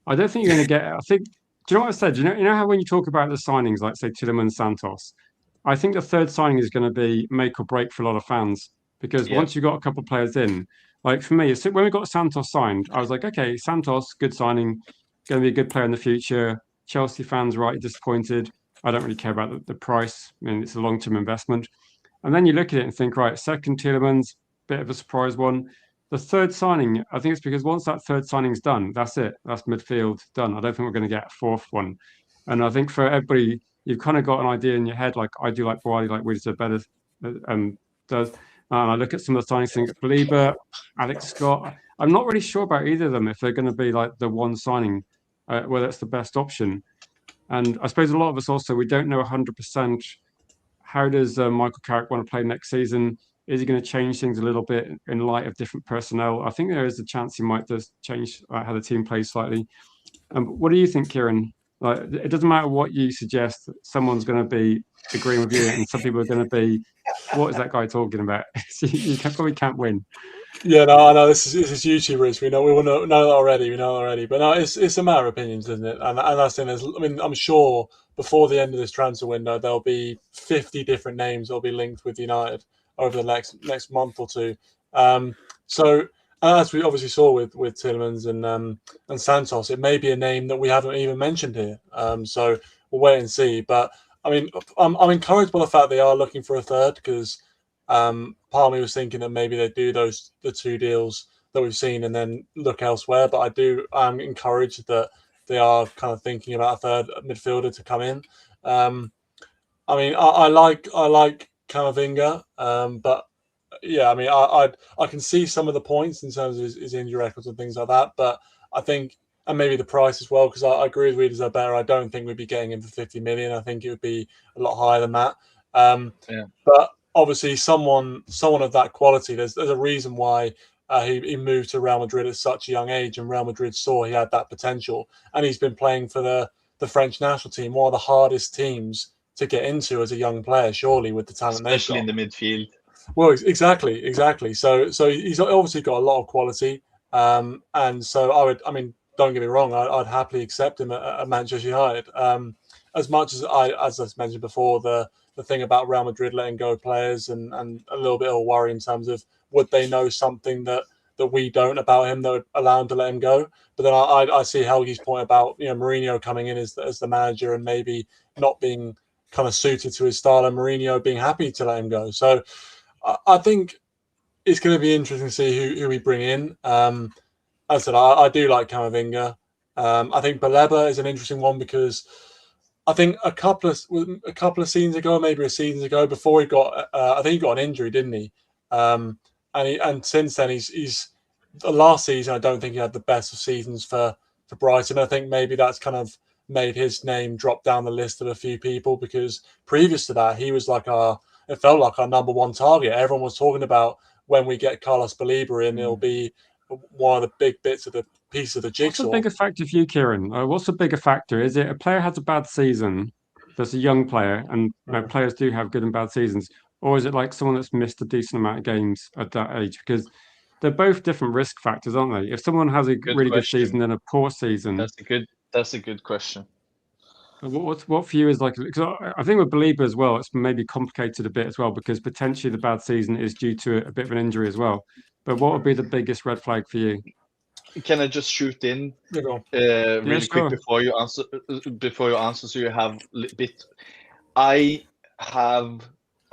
I don't think you're going to get. I think. Do you know what I said? You know how when you talk about the signings, like say Tielemans, Santos, I think the third signing is going to be make or break for a lot of fans, because once you've got a couple of players in, like for me, when we got Santos signed, I was like, okay, Santos, good signing, going to be a good player in the future. Chelsea fans rightly disappointed. I don't really care about the price. I mean, it's a long-term investment. And then you look at it and think, right, second Tielemans, bit of a surprise one. The third signing, I think it's because once that third signing's done, that's it. That's midfield done. I don't think we're going to get a fourth one. And I think for everybody, you've kind of got an idea in your head, like I do like Buadi, like we said better does. And I look at some of the signings, think BALEBA, Alex Scott. I'm not really sure about either of them if they're going to be like the one signing, whether it's the best option. And I suppose a lot of us also, we don't know 100% how does Michael Carrick want to play next season. Is he going to change things a little bit in light of different personnel? I think there is a chance he might just change how the team plays slightly. What do you think, Kieran? Like, it doesn't matter what you suggest, someone's going to be agreeing with you, and some people are going to be, what is that guy talking about? You probably can't win.
Yeah, no, I know this is YouTube, Rich. We know that already. But no, it's a matter of opinions, isn't it? And that's the thing. I'm sure before the end of this transfer window, there'll be 50 different names that'll be linked with United over the next month or two. So as we obviously saw with Tielemans and Santos, it may be a name that we haven't even mentioned here. So we'll wait and see. But I mean, I'm encouraged by the fact they are looking for a third, because part of me was thinking that maybe they do the two deals that we've seen and then look elsewhere. But I'm encouraged that they are kind of thinking about a third midfielder to come in. I mean, I like Camavinga, but yeah, I mean, I can see some of the points in terms of his injury records and things like that. But I think, and maybe the price as well, because I agree with readers are better. I don't think we'd be getting him for 50 million. I think it would be a lot higher than that. But obviously, someone of that quality, there's a reason why he moved to Real Madrid at such a young age, and Real Madrid saw he had that potential, and he's been playing for the French national team, one of the hardest teams to get into as a young player, surely, with the talent,
especially in the midfield.
Well, exactly. So he's obviously got a lot of quality, and so I mean, don't get me wrong, I'd happily accept him at Manchester United. As much as I mentioned before, the thing about Real Madrid letting go players and a little bit of a worry in terms of would they know something that we don't about him that would allow him to let him go. But then I see Helgi's point about Mourinho coming in as the manager and maybe not being kind of suited to his style, and Mourinho being happy to let him go. So I think it's going to be interesting to see who we bring in. As I said, I do like Camavinga. I think BALEBA is an interesting one because I think a couple of seasons ago, maybe a season ago, before he got, I think he got an injury, didn't he? And since then, he's the last season. I don't think he had the best of seasons for Brighton. I think maybe that's kind of made his name drop down the list of a few people, because previous to that, he was like it felt like our number one target. Everyone was talking about when we get Carlos BALEBA in, it'll be one of the big bits of the piece of the jigsaw.
What's the bigger factor for you, Kieran? What's the bigger factor? Is it a player has a bad season, that's a young player, and players do have good and bad seasons, or is it like someone that's missed a decent amount of games at that age? Because they're both different risk factors, aren't they? If someone has a really good season and a poor season,
that's a good question.
What for you is like? Because I think with BALEBA as well, it's maybe complicated a bit as well, because potentially the bad season is due to a bit of an injury as well. But what would be the biggest red flag for you?
Can I just shoot in really quick before you answer, so you have a bit? I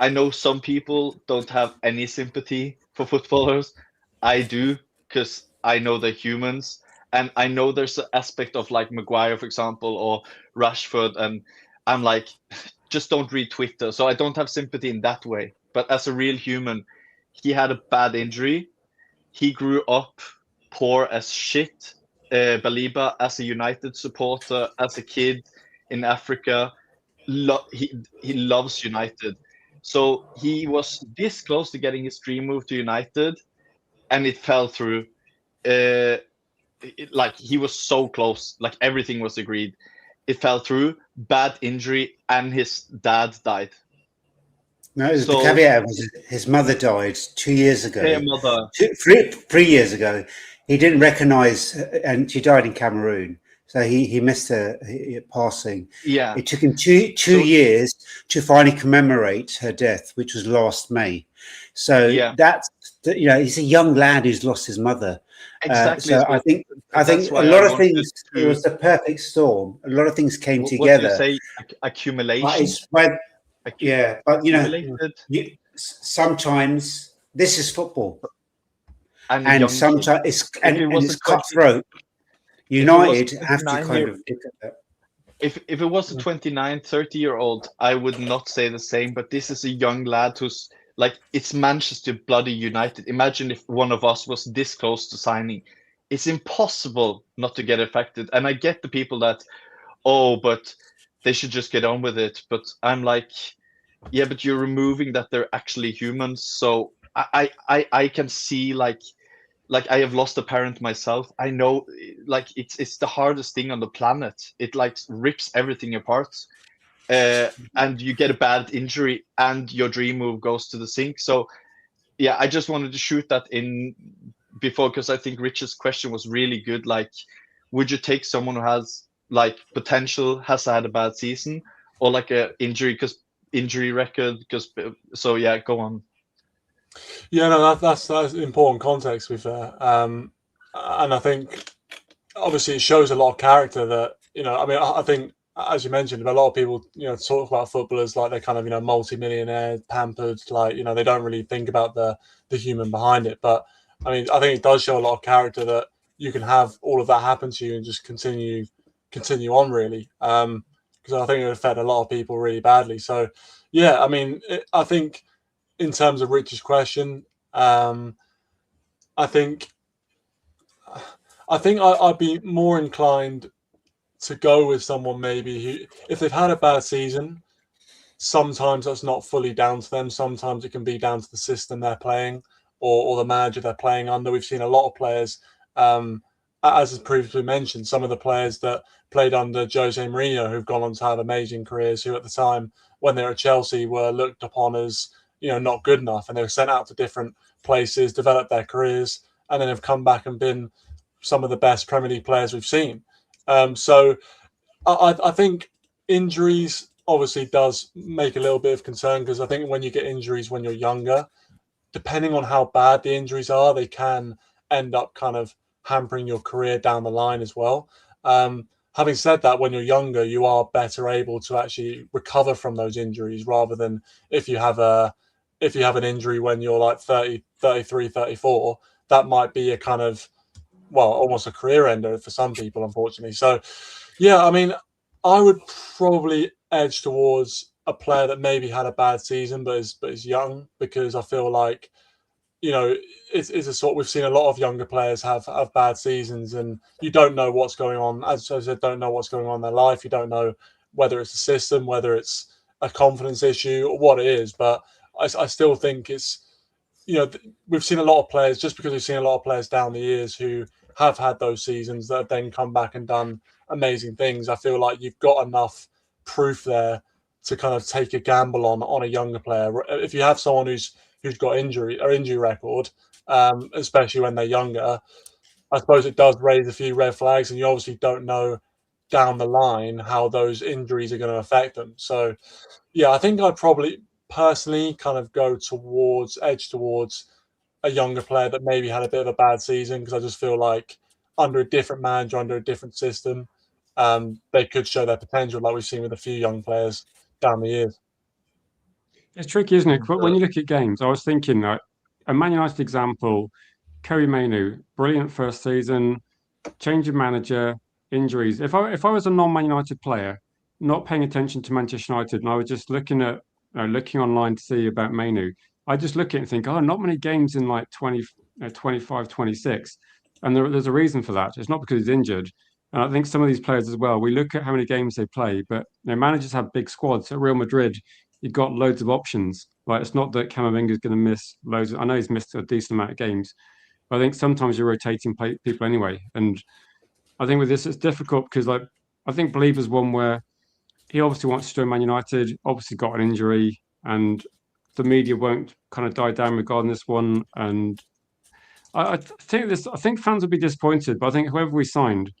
know some people don't have any sympathy for footballers. I do, because I know they're humans. And I know there's an aspect of like Maguire, for example, or Rashford, and I'm like, just don't read Twitter. So I don't have sympathy in that way. But as a real human, he had a bad injury. He grew up poor as shit. BALEBA, as a United supporter, as a kid in Africa, he loves United. So he was this close to getting his dream move to United, and it fell through. Like he was so close, like everything was agreed. It fell through, bad injury, and his dad died.
No, the caveat was his mother died 2 years ago.
Her mother.
3 years ago. He didn't recognise, and she died in Cameroon. So he missed her passing.
Yeah.
It took him two years to finally commemorate her death, which was last May. So that's, he's a young lad who's lost his mother.
Exactly.
So I think a lot of things. It was the perfect storm. A lot of things came together.
What do you say? Accumulation.
Sometimes this is football,
and
sometimes it's cutthroat. United have to kind of look at that.
If it was a 29, 30-year-old, I would not say the same. But this is a young lad who's like, it's Manchester bloody United. Imagine if one of us was this close to signing. It's impossible not to get affected. And I get the people that, but they should just get on with it. But I'm like, yeah, but you're removing that they're actually humans. So I can see like I have lost a parent myself. I know, like it's the hardest thing on the planet. It like rips everything apart. And you get a bad injury and your dream move goes to the sink. So yeah, I just wanted to shoot that in before, because I think Richard's question was really good. Like, would you take someone who has like potential, has had a bad season, or like a injury record? So yeah, go on.
Yeah, no, that's important context, to be fair. And I think obviously it shows a lot of character that, I think, as you mentioned, a lot of people, talk about footballers like they're kind of, multi-millionaire, pampered, like, they don't really think about the human behind it. But I mean, I think it does show a lot of character that you can have all of that happen to you and just continue on, really. Because I think it affected a lot of people really badly. So yeah, I mean, I think in terms of Rich's question, I think I'd be more inclined to go with someone maybe who, if they've had a bad season, sometimes that's not fully down to them. Sometimes it can be down to the system they're playing or the manager they're playing under. We've seen a lot of players, as is previously mentioned, some of the players that played under Jose Mourinho who've gone on to have amazing careers, who at the time when they were at Chelsea were looked upon as, not good enough, and they were sent out to different places, developed their careers, and then have come back and been some of the best Premier League players we've seen. So I think injuries obviously does make a little bit of concern, because I think when you get injuries when you're younger, depending on how bad the injuries are, they can end up kind of hampering your career down the line as well. Having said that, when you're younger, you are better able to actually recover from those injuries, rather than if you have an injury when you're like 30, 33, 34, that might be a kind of, almost a career ender for some people, unfortunately. So, yeah, I mean, I would probably edge towards a player that maybe had a bad season but is young, because I feel like, you know, it's a sort, we've seen a lot of younger players have bad seasons, and you don't know what's going on. As I said, don't know what's going on in their life. You don't know whether it's the system, whether it's a confidence issue, or what it is. But I still think it's, you know, we've seen a lot of players, just because we've seen a lot of players down the years who have had those seasons that have then come back and done amazing things. I feel like you've got enough proof there to kind of take a gamble on a younger player. If you have someone who's got injury record, especially when they're younger, I suppose it does raise a few red flags, and you obviously don't know down the line how those injuries are going to affect them. So, yeah, I think I'd probably personally kind of edge towards a younger player that maybe had a bit of a bad season, because I just feel like under a different manager, under a different system, they could show their potential, like we've seen with a few young players down the years.
It's tricky, isn't it? But when you look at games, I was thinking like a Man United example, Kerry Mainu, brilliant first season, change of manager, injuries. If I was a non-Man United player, not paying attention to Manchester United, and I was just looking online to see about Mainu, I just look at it and think, oh, not many games in like 25, 26. And there's a reason for that. It's not because he's injured. And I think some of these players as well, we look at how many games they play, but managers have big squads. At Real Madrid, you've got loads of options. Like, it's not that Camavinga is going to miss loads. I know he's missed a decent amount of games, but I think sometimes you're rotating people anyway. And I think with this, it's difficult because, like, I think Believer's one where he obviously wants to join Man United, obviously got an injury, and the media won't kind of die down regarding this one. And I think fans will be disappointed, but I think whoever we signed,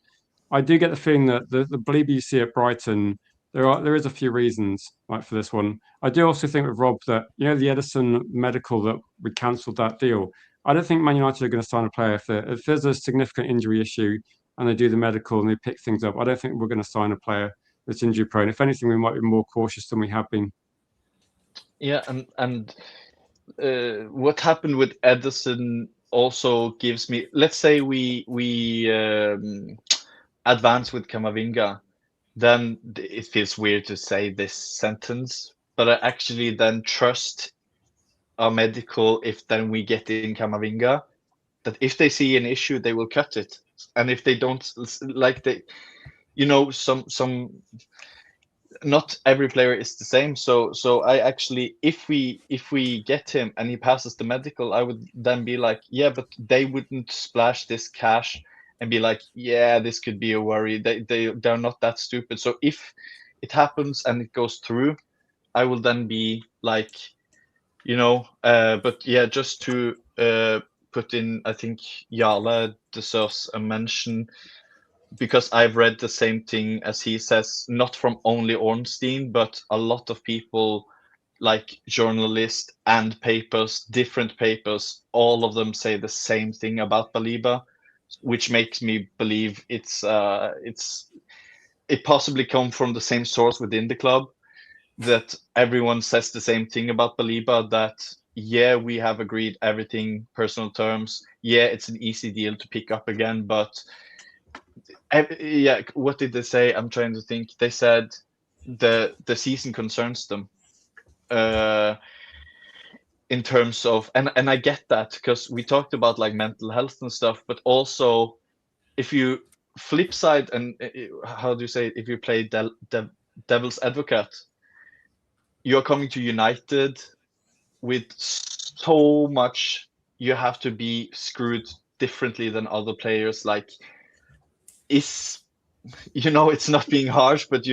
I do get the feeling that the Believer you see at Brighton, there is a few reasons like for this one. I do also think with Rob that, the Edison medical, that we cancelled that deal. I don't think Man United are going to sign a player if there's a significant injury issue and they do the medical and they pick things up. I don't think we're going to sign a player that's injury prone. If anything, we might be more cautious than we have been.
Yeah, and what happened with Edison also gives me. Let's say we advance with Camavinga, then it feels weird to say this sentence, but I actually then trust our medical if then we get in Camavinga, that if they see an issue, they will cut it. And if they don't, like some not every player is the same. So I actually, if we get him and he passes the medical, I would then be like, yeah, but they wouldn't splash this cash and be like, yeah, this could be a worry. They're not that stupid. So if it happens and it goes through, I will then be like, but yeah, just to put in, I think Jarle deserves a mention, because I've read the same thing as he says, not from only Ornstein, but a lot of people, like journalists and papers, different papers, all of them say the same thing about BALEBA, which makes me believe it possibly come from the same source within the club, that everyone says the same thing about BALEBA, that yeah, we have agreed everything, personal terms, yeah, it's an easy deal to pick up again, but yeah, what did they say? I'm trying to think. They said the season concerns them, in terms of, and I get that, because we talked about like mental health and stuff, but also if you flip side, and how do you say it? If you play devil's advocate, you're coming to United with so much, you have to be screwed differently than other players. Like, it's not being harsh, but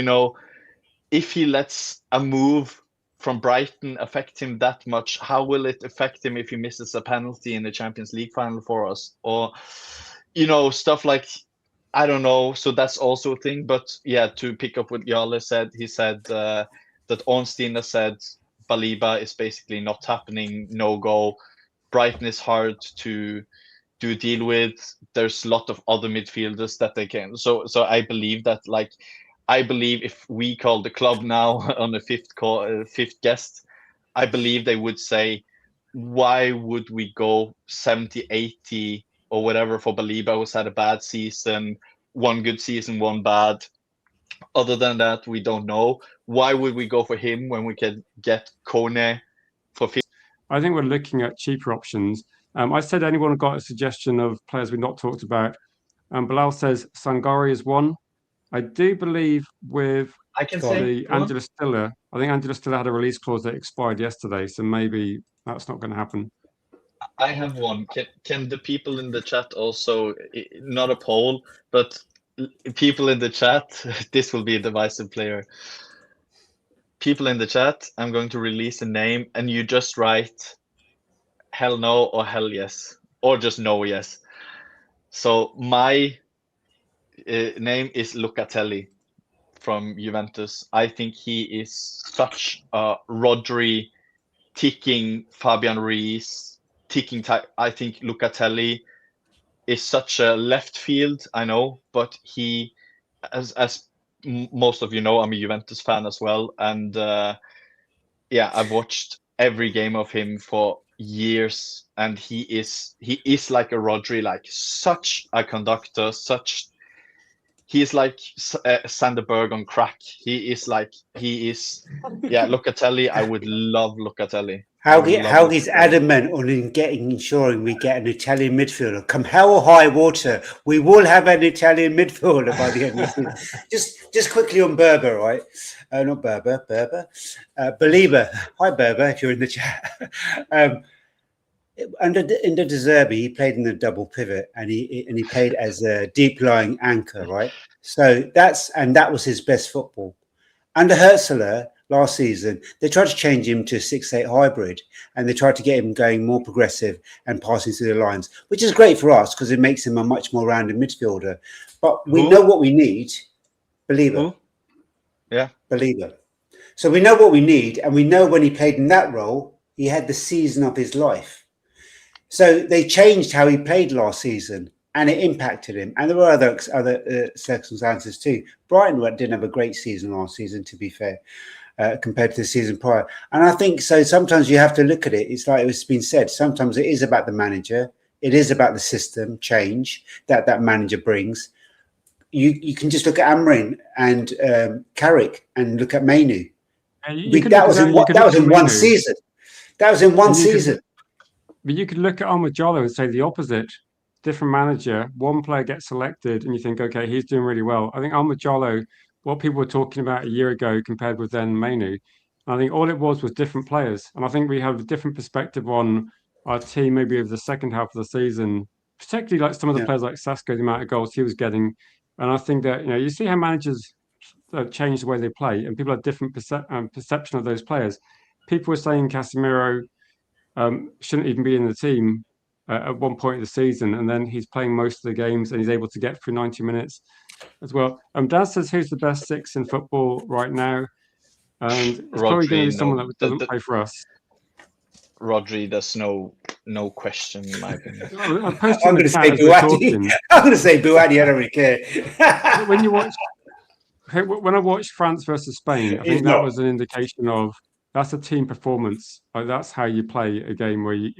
if he lets a move from Brighton affect him that much, how will it affect him if he misses a penalty in the Champions League final for us, or stuff like, I don't know. So that's also a thing. But yeah, to pick up what Jarle said, he said that Ornstein has said BALEBA is basically not happening, no go. Brighton is hard to deal with. There's a lot of other midfielders that they can. So I believe that, I believe if we call the club now on a fifth guest, I believe they would say, why would we go 70, 80 or whatever for BALEBA, who's had a bad season, one good season, one bad, Other than that, we don't know. Why would we go for him when we can get KONE for 50?
I think we're looking at cheaper options. I said anyone got a suggestion of players we've not talked about. Bilal says Sangari is one. I do believe with
I can
Go on.
say
the Angela Stiller, I think Angela Stiller had a release clause that expired yesterday, so maybe that's not going to happen.
I have one. Can the people in the chat also, not a poll, but people in the chat, this will be a divisive player. People in the chat, I'm going to release a name and you just write hell no or hell yes, or just no yes. So my name is Locatelli from Juventus. I think he is such a Rodri ticking Fabian Ruiz ticking type. I think Locatelli is such a left field, I know, but he, as most of you know, I'm a Juventus fan as well, and yeah, I've watched every game of him for years, and he is like a Rodri, like such a conductor, he is like Sander Berg on crack. He is, yeah, Locatelli. I would love Locatelli.
How he's adamant on ensuring we get an Italian midfielder. Come hell or high water, we will have an Italian midfielder by the end of the season. Just quickly on Berber, right? Not Berber, BALEBA. Hi, Berber, if you're in the chat. Under De Zerbi, he played in the double pivot, and he played as a deep lying anchor, right? So that was his best football. Under Herzler last season, they tried to change him to a 6-8 hybrid, and they tried to get him going more progressive and passing through the lines, which is great for us because it makes him a much more rounded midfielder. But we know what we need. BALEBA.
Yeah.
BALEBA. So we know what we need, and we know when he played in that role, he had the season of his life. So they changed how he played last season, and it impacted him. And there were other circumstances too. Brighton didn't have a great season last season, to be fair, compared to the season prior. And I think so. Sometimes you have to look at it. It's like it's been said. Sometimes it is about the manager. It is about the system change that manager brings. You can just look at Amrin and Carrick and look at Mainu. That was in one season. That was in one season.
But you could look at Ahmad and say the opposite. Different manager, one player gets selected, and you think, okay, he's doing really well. I think Ahmad what people were talking about a year ago compared with then Mainu, I think all it was different players. And I think we have a different perspective on our team maybe over the second half of the season, particularly like some of the players like Sasko, the amount of goals he was getting. And I think that, you see how managers change the way they play, and people have different perception of those players. People were saying Casemiro shouldn't even be in the team at one point of the season, and then he's playing most of the games and he's able to get through 90 minutes as well. Dan says, who's the best 6 in football right now? And it's probably going to be someone that doesn't play for us.
Rodri, there's no question in my opinion.
I'm going to say Buati. I'm going to say Buati. I don't really care.
When I watched France versus Spain, I think that was an indication of that's a team performance. Like that's how you play a game where you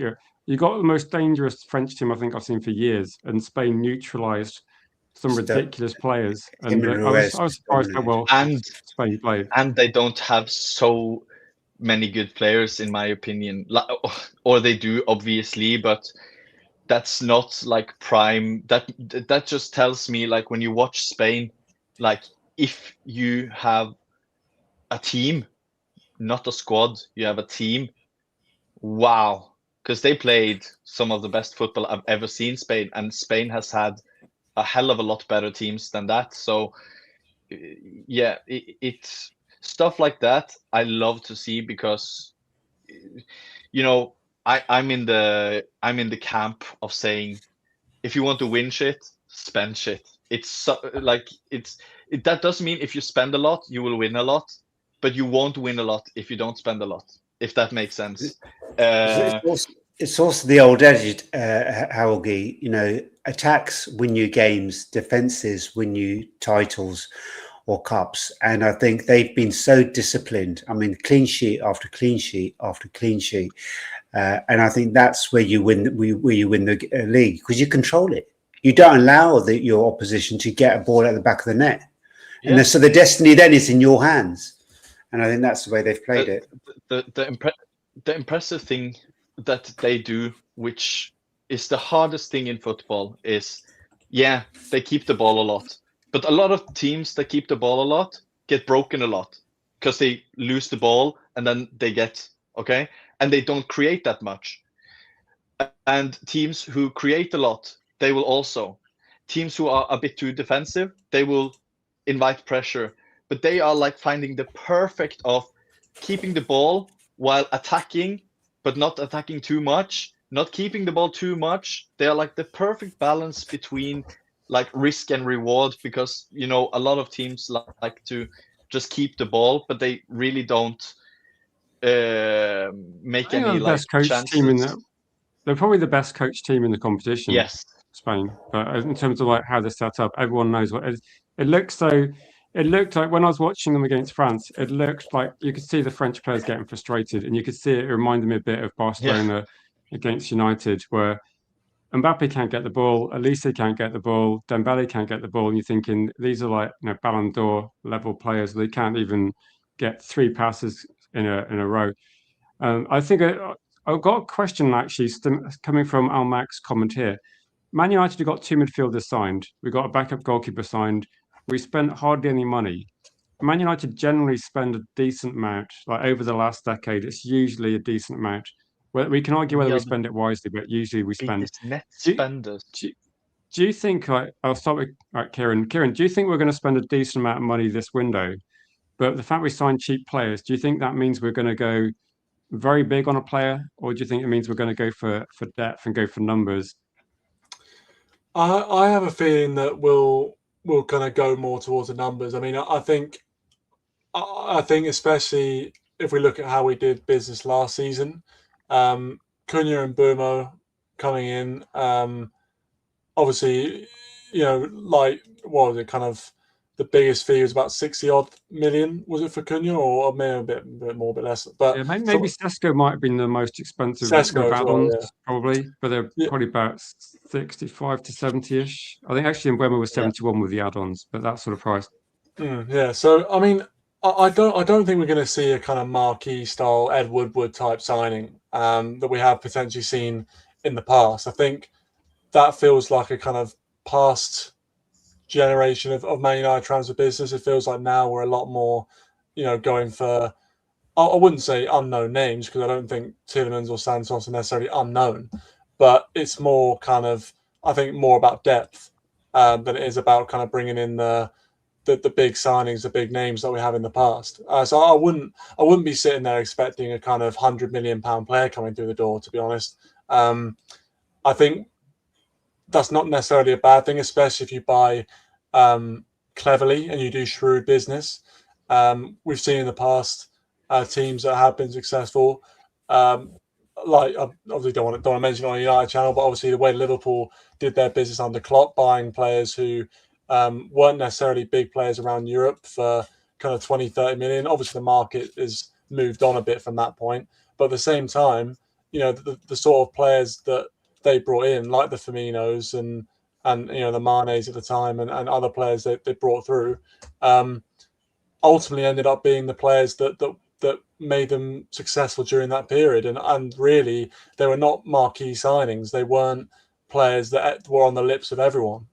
got the most dangerous French team I think I've seen for years, and Spain neutralised some ridiculous players. And I was surprised how well Spain played.
And they don't have so many good players, in my opinion. Or they do, obviously, but that's not like prime. That just tells me, like, when you watch Spain, like if you have a team, not a squad, you have a team. Wow. Because they played some of the best football I've ever seen Spain, and Spain has had a hell of a lot better teams than that. So yeah, it's stuff like that I love to see, because I'm in the camp of saying, if you want to win shit, spend shit. That doesn't mean if you spend a lot you will win a lot, but you won't win a lot if you don't spend a lot, if that makes sense.
It's also the old adage, Harold, attacks win you games, defenses win you titles or cups. And I think they've been so disciplined. I mean, clean sheet after clean sheet after clean sheet. And I think that's where you win the league, because you control it. You don't allow your opposition to get a ball at the back of the net. And so the destiny then is in your hands. And I think that's the way they've played it.
The impressive thing that they do, which is the hardest thing in football, is they keep the ball a lot. But a lot of teams that keep the ball a lot get broken a lot because they lose the ball and then they get and they don't create that much. And teams who create a lot, they will also. Teams who are a bit too defensive, they will invite pressure. But they are like finding the perfect of keeping the ball while attacking, but not attacking too much, not keeping the ball too much. They are like the perfect balance between like risk and reward, because a lot of teams like to just keep the ball, but they really don't make any like
best coach
chances.
team they're probably the best coach team in the competition.
Yes,
Spain. But in terms of like how they're set up, everyone knows what it looks. So it looked like when I was watching them against France, it looked like you could see the French players getting frustrated, and you could see it reminded me a bit of Barcelona against United, where Mbappe can't get the ball, Elise can't get the ball, Dembele can't get the ball, and you're thinking these are like Ballon d'Or level players. They can't even get 3 passes in a row. I think I've got a question actually coming from Al Mac's comment here. Man United have got 2 midfielders signed. We got a backup goalkeeper signed. We spent hardly any money. Man United generally spend a decent amount. Like over the last decade, it's usually a decent amount. Well, we can argue whether we spend it wisely, but usually we spend.
Net spenders.
Do you think? I'll start with Kieran. Kieran, do you think we're going to spend a decent amount of money this window? But the fact we signed cheap players, do you think that means we're going to go very big on a player, or do you think it means we're going to go for depth and go for numbers?
I have a feeling that we'll kind of go more towards the numbers. I mean, I think especially if we look at how we did business last season, Cunha and Bumo coming in, obviously, like what was it, kind of the biggest fee was about 60 odd million, was it for Cunha, or maybe a bit more, a bit less? But
yeah, maybe Sesko might have been the most expensive with add-ons, probably, but they're probably about 65 to 70-ish. I think actually Mbeumo was 71 with the add-ons, but that sort of price.
So I mean, I don't think we're going to see a kind of marquee style Ed Woodward type signing that we have potentially seen in the past. I think that feels like a kind of past generation of Man United transfer business. It feels like now we're a lot more, going for, I wouldn't say unknown names, because I don't think Tielemans or Santos are necessarily unknown, but it's more kind of, I think, more about depth than it is about kind of bringing in the big signings, the big names that we have in the past. So I wouldn't be sitting there expecting a kind of £100 million player coming through the door, to be honest. I think that's not necessarily a bad thing, especially if you buy cleverly and you do shrewd business. We've seen in the past teams that have been successful. Like, I obviously don't want to mention on a United channel, but obviously the way Liverpool did their business under Klopp, buying players who weren't necessarily big players around Europe for kind of 20, 30 million. Obviously the market has moved on a bit from that point, but at the same time, the sort of players that they brought in, like the Firminos and the Manes at the time, and other players that they brought through, ultimately ended up being the players that made them successful during that period. And really, they were not marquee signings. They weren't players that were on the lips of everyone.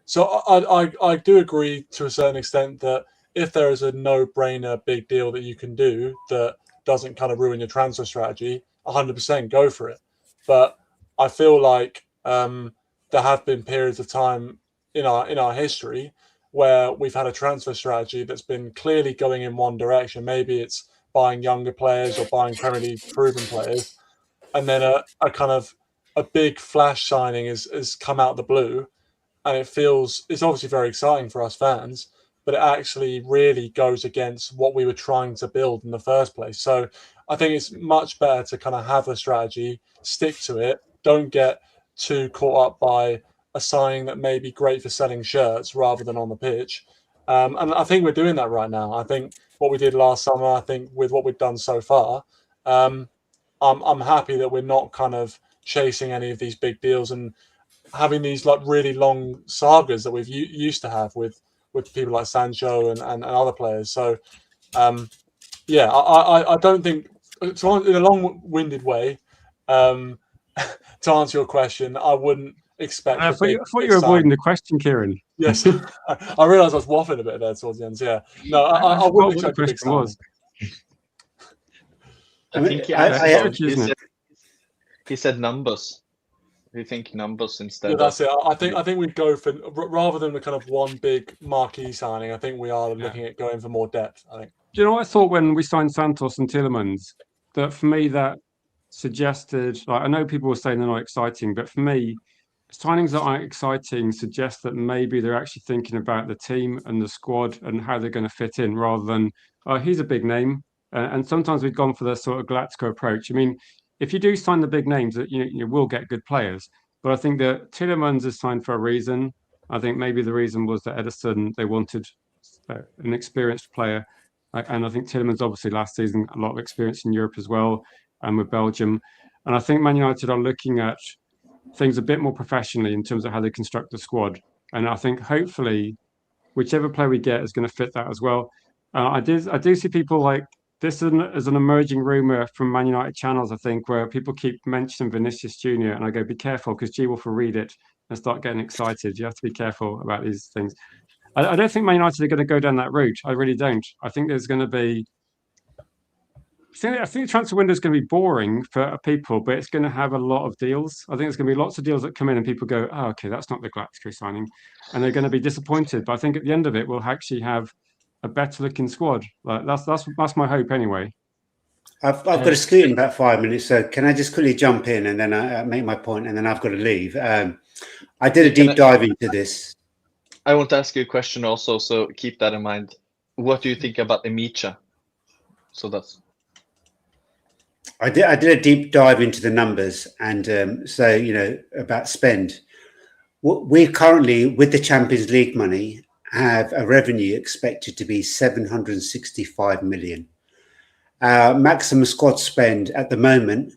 So I do agree to a certain extent that if there is a no-brainer big deal that you can do that doesn't kind of ruin your transfer strategy, 100% go for it. But I feel like there have been periods of time in our history where we've had a transfer strategy that's been clearly going in one direction. Maybe it's buying younger players or buying Premier League proven players, and then a kind of a big flash signing is come out of the blue, and it's obviously very exciting for us fans, but it actually really goes against what we were trying to build in the first place. So I think it's much better to kind of have a strategy, stick to it, don't get too caught up by a signing that may be great for selling shirts rather than on the pitch. And I think we're doing that right now. I think what we did last summer, I think with what we've done so far, I'm happy that we're not kind of chasing any of these big deals and having these like really long sagas that we've used to have with with people like Sancho and other players. So, I don't think, so in a long-winded way, to answer your question, I wouldn't expect.
I thought you were avoiding the question, Kieran.
Yes, I realised I was waffling a bit there towards the end. So yeah, no, I wouldn't expect the question was.
I think he said numbers. We think numbers instead.
Yeah, that's it. I think we'd go for, rather than the kind of one big marquee signing, I think we are looking at going for more depth. I think.
Do you know what I thought when we signed Santos and Tielemans? That for me, that suggested, like, I know people were saying they're not exciting, but for me, signings that aren't exciting suggest that maybe they're actually thinking about the team and the squad and how they're going to fit in, rather than, oh, he's a big name. And sometimes we've gone for the sort of Galactico approach. I mean, if you do sign the big names, you will get good players. But I think that Tielemans is signed for a reason. I think maybe the reason was that Ederson, they wanted an experienced player. And I think Tielemans, obviously, last season, a lot of experience in Europe as well, and with Belgium. And I think Man United are looking at things a bit more professionally in terms of how they construct the squad. And I think hopefully whichever player we get is going to fit that as well. I do see people like this as an emerging rumour from Man United channels, I think, where people keep mentioning Vinicius Jr. and I go, be careful, because G-Wolf will read it and start getting excited. You have to be careful about these things. I don't think Man United are going to go down that route. I really don't. I think there's going to be... I think the transfer window is going to be boring for people, but it's going to have a lot of deals. I think there's going to be lots of deals that come in and people go, oh, okay, that's not the Galactico signing. And they're going to be disappointed. But I think at the end of it, we'll actually have a better looking squad. Like that's my hope anyway.
I've got to scoot in about 5 minutes, so can I just quickly jump in and then I make my point and then I've got to leave. I did a deep dive into this.
I want to ask you a question also, so keep that in mind. What do you think about Emicha? So that's...
I did a deep dive into the numbers and so, you know, about spend. We currently, with the Champions League money, have a revenue expected to be 765 million. Our maximum squad spend at the moment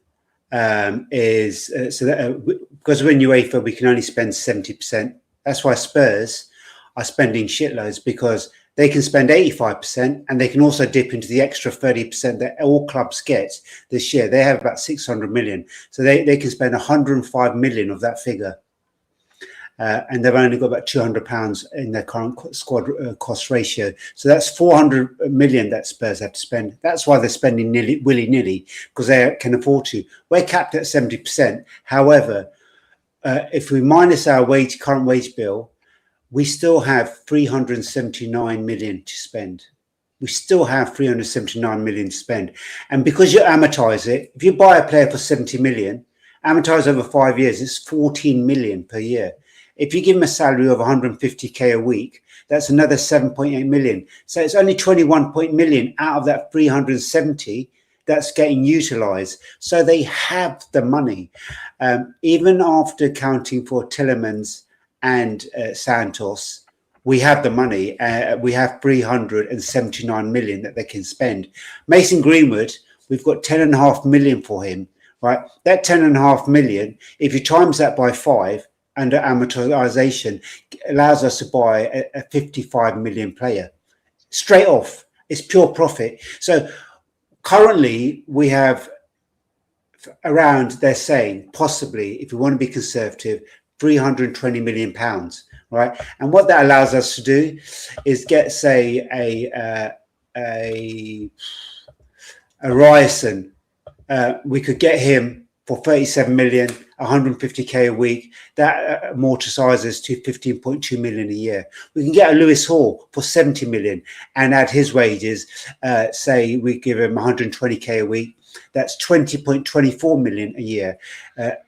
is, because we're in UEFA, we can only spend 70%. That's why Spurs are spending shitloads, because they can spend 85% and they can also dip into the extra 30% that all clubs get this year. They have about 600 million. So they can spend 105 million of that figure. And they've only got about £200 in their current squad cost ratio. So that's 400 million that Spurs have to spend. That's why they're spending willy-nilly, because they can afford to. We're capped at 70%. However, if we minus our current wage bill, we still have 379 million to spend. We still have 379 million to spend. And because you amortize it, if you buy a player for 70 million, amortize over 5 years, it's 14 million per year. If you give him a salary of 150k a week, that's another 7.8 million. So it's only 21 million out of that 370 that's getting utilized. So they have the money. Even after accounting for Tielemans and Santos, we have the money. We have 379 million that they can spend. Mason Greenwood, we've got 10.5 million for him, right? That 10.5 million, if you times that by 5 under amortization, allows us to buy a 55 million player straight off. It's pure profit. So currently we have around, they're saying, possibly, if we want to be conservative, 320 million pounds, right? And what that allows us to do is get, say, a Ryerson. We could get him for 37 million, 150k a week. That amortizes to 15.2 million a year. We can get a Lewis Hall for 70 million and add his wages. Say we give him 120k a week. That's 20.24 million a year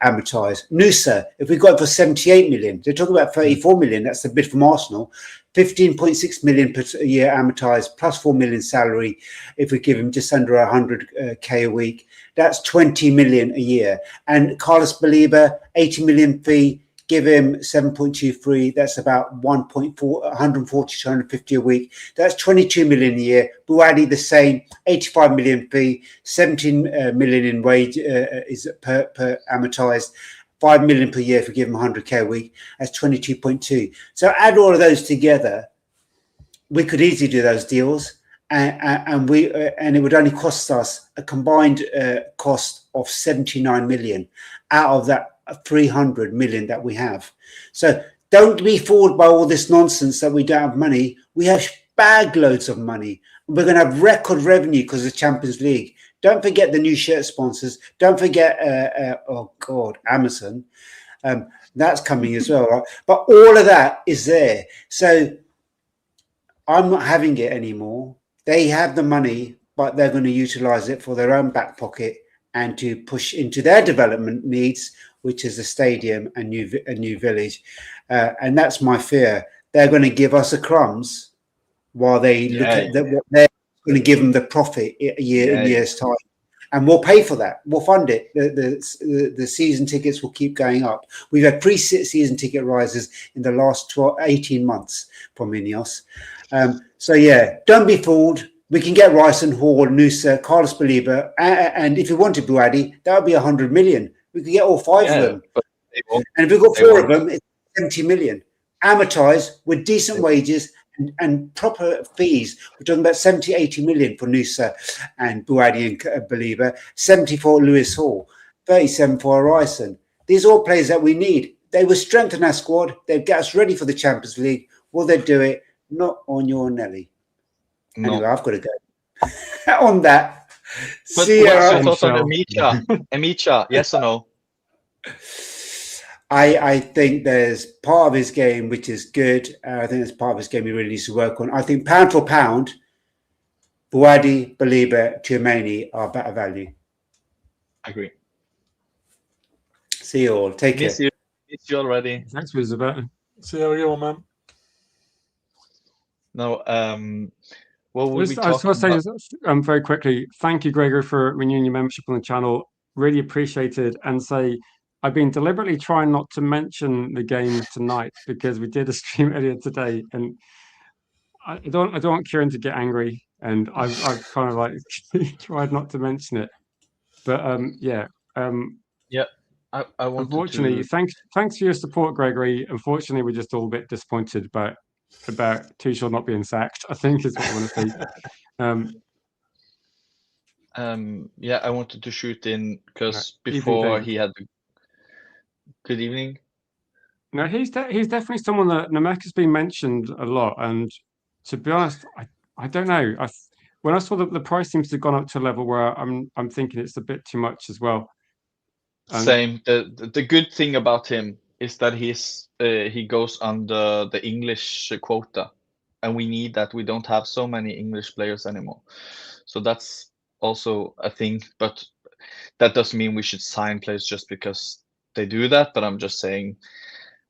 amortized. Nusa, if we got it for 78 million, they're talking about 34 million. That's the bid from Arsenal. 15.6 million per year amortized, plus 4 million salary. If we give him just under 100k a week, that's 20 million a year. And Carlos Baleba, 80 million fee, give him 7.23. That's about 140 to 150 a week. That's 22 million a year. Buadi the same, 85 million fee, 17 million in wage is per amortized. 5 million per year if we give him 100k a week. That's 22.2. So add all of those together, we could easily do those deals, and it would only cost us a combined cost of 79 million out of that 300 million that we have. So don't be fooled by all this nonsense that we don't have money. We have bag loads of money. We're going to have record revenue because of the Champions League. Don't forget the new shirt sponsors. Don't forget, oh God, Amazon. That's coming as well, right? But all of that is there. So I'm not having it anymore. They have the money, but they're going to utilize it for their own back pocket and to push into their development needs, which is a stadium, a new village. And that's my fear. They're going to give us the crumbs while they look at what they're going to give them the profit in years' time. And we'll pay for that. We'll fund it. The season tickets will keep going up. We've had pre-season ticket rises in the last 18 months from Ineos. So, yeah, don't be fooled. We can get Rice and Hall, Nusa, Carlos Baleba, and if we wanted Buadi, that would be 100 million. We could get all 5 of them. And if we got 4 of them, it's 70 million. Amortized with decent wages and proper fees. We're talking about 70, 80 million for Nusa and Buadi and Baleba, 70 for Lewis Hall, 37 for Ryson. These are all players that we need. They will strengthen our squad. They'll get us ready for the Champions League. Will they do it? Not on your Nelly. No. Anyway, I've got to go. On that.
But what's your thoughts on Amicha? Yes or no?
I think there's part of his game which is good. I think there's part of his game he really needs to work on. I think pound for pound, Buadi, Baleba, Tchouameni are better value.
I agree.
See you all. Take care.
Miss you already.
Thanks, Elizabeth.
See you again, man.
No, what would we talk about?
I was going to say very quickly, thank you, Gregor, for renewing your membership on the channel. Really appreciated. And say, I've been deliberately trying not to mention the game tonight because we did a stream earlier today, and I don't want Kieran to get angry, and I've kind of like tried not to mention it. But
I
unfortunately, thanks for your support, Gregory. Unfortunately, we're just all a bit disappointed about Tuchel not being sacked, I think is what I want to
say. I wanted to shoot in because before he had good evening.
No, he's definitely someone that Nameka's been mentioned a lot, and to be honest, I don't know. When I saw that the price seems to have gone up to a level where I'm thinking it's a bit too much as well.
Same. The good thing about him is that he goes under the English quota, and we need that. We don't have so many English players anymore, so that's also a thing. But that doesn't mean we should sign players just because they do that. But I'm just saying,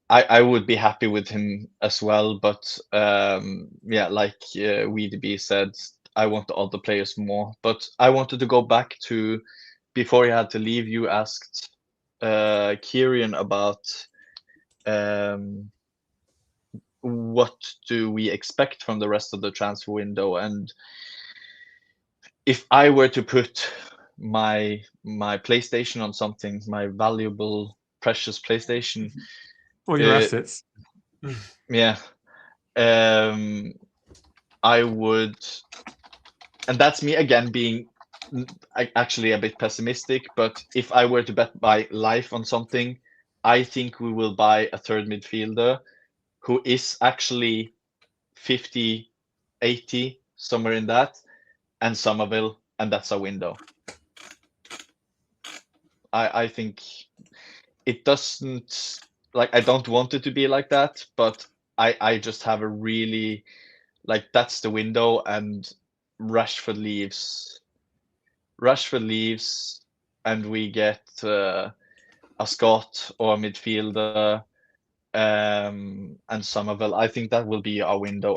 I would be happy with him as well. But like WeDB said, I want the other players more. But I wanted to go back to before he had to leave. You asked Kieran about what do we expect from the rest of the transfer window, and if I were to put my PlayStation on something, my valuable, precious PlayStation,
or your assets,
I would, and that's me again being actually a bit pessimistic, but if I were to bet my life on something, I think we will buy a third midfielder who is actually 50, 80, somewhere in that, and Somerville, and that's a window. I think it doesn't, I don't want it to be like that, but I just have a really, that's the window, and Rashford leaves, and we get a Scott or a midfielder, and Somerville. I think that will be our window.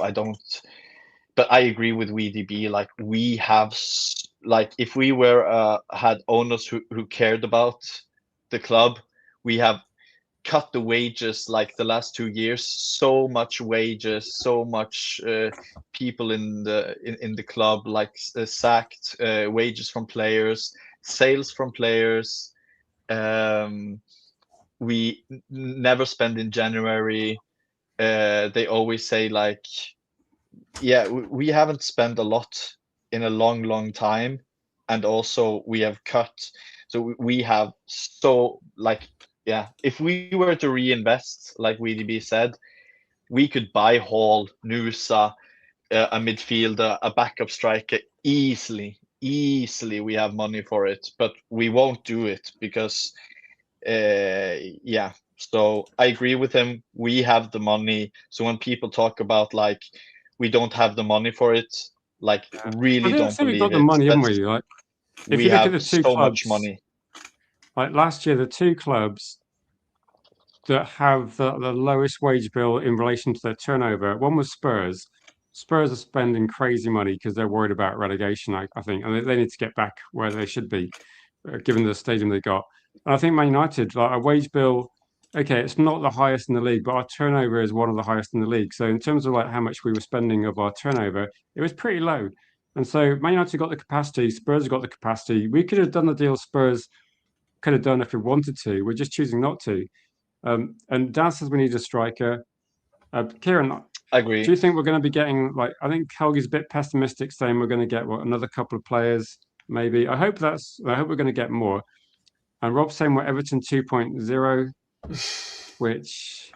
But I agree with WeDB. We have, if we were had owners who cared about the club, we have cut the wages the last 2 years. So much wages, so much people in the club sacked, wages from players, sales from players. We never spend in January. They always say yeah, we haven't spent a lot in a long time, and also we have cut. So we have so like, yeah, if we were to reinvest, like VDB said, we could buy Hall, Nusa, a midfielder, a backup striker easily. Easily, we have money for it, but we won't do it because, yeah. So I agree with him. We have the money. So when people talk about like we don't have the money for it, like really
I
don't
think we've got
believe
the
it.
money, haven't we? Like, if
We
you look at
have
the two
so much
clubs,
money.
like last year, the two clubs that have the lowest wage bill in relation to their turnover, one was Spurs. Spurs are spending crazy money because they're worried about relegation, I think, and they need to get back where they should be, given the stadium they got. And I think Man United, like a wage bill, okay, it's not the highest in the league, but our turnover is one of the highest in the league. So in terms of like how much we were spending of our turnover, it was pretty low. And so Man United got the capacity, Spurs got the capacity. We could have done the deal Spurs could have done if we wanted to. We're just choosing not to. And Dan says we need a striker. Kieran,
I
do
agree.
you think we're going to be getting like? I think Helgi's a bit pessimistic, saying we're going to get another couple of players, maybe. I hope we're going to get more. And Rob's saying we're Everton 2.0, which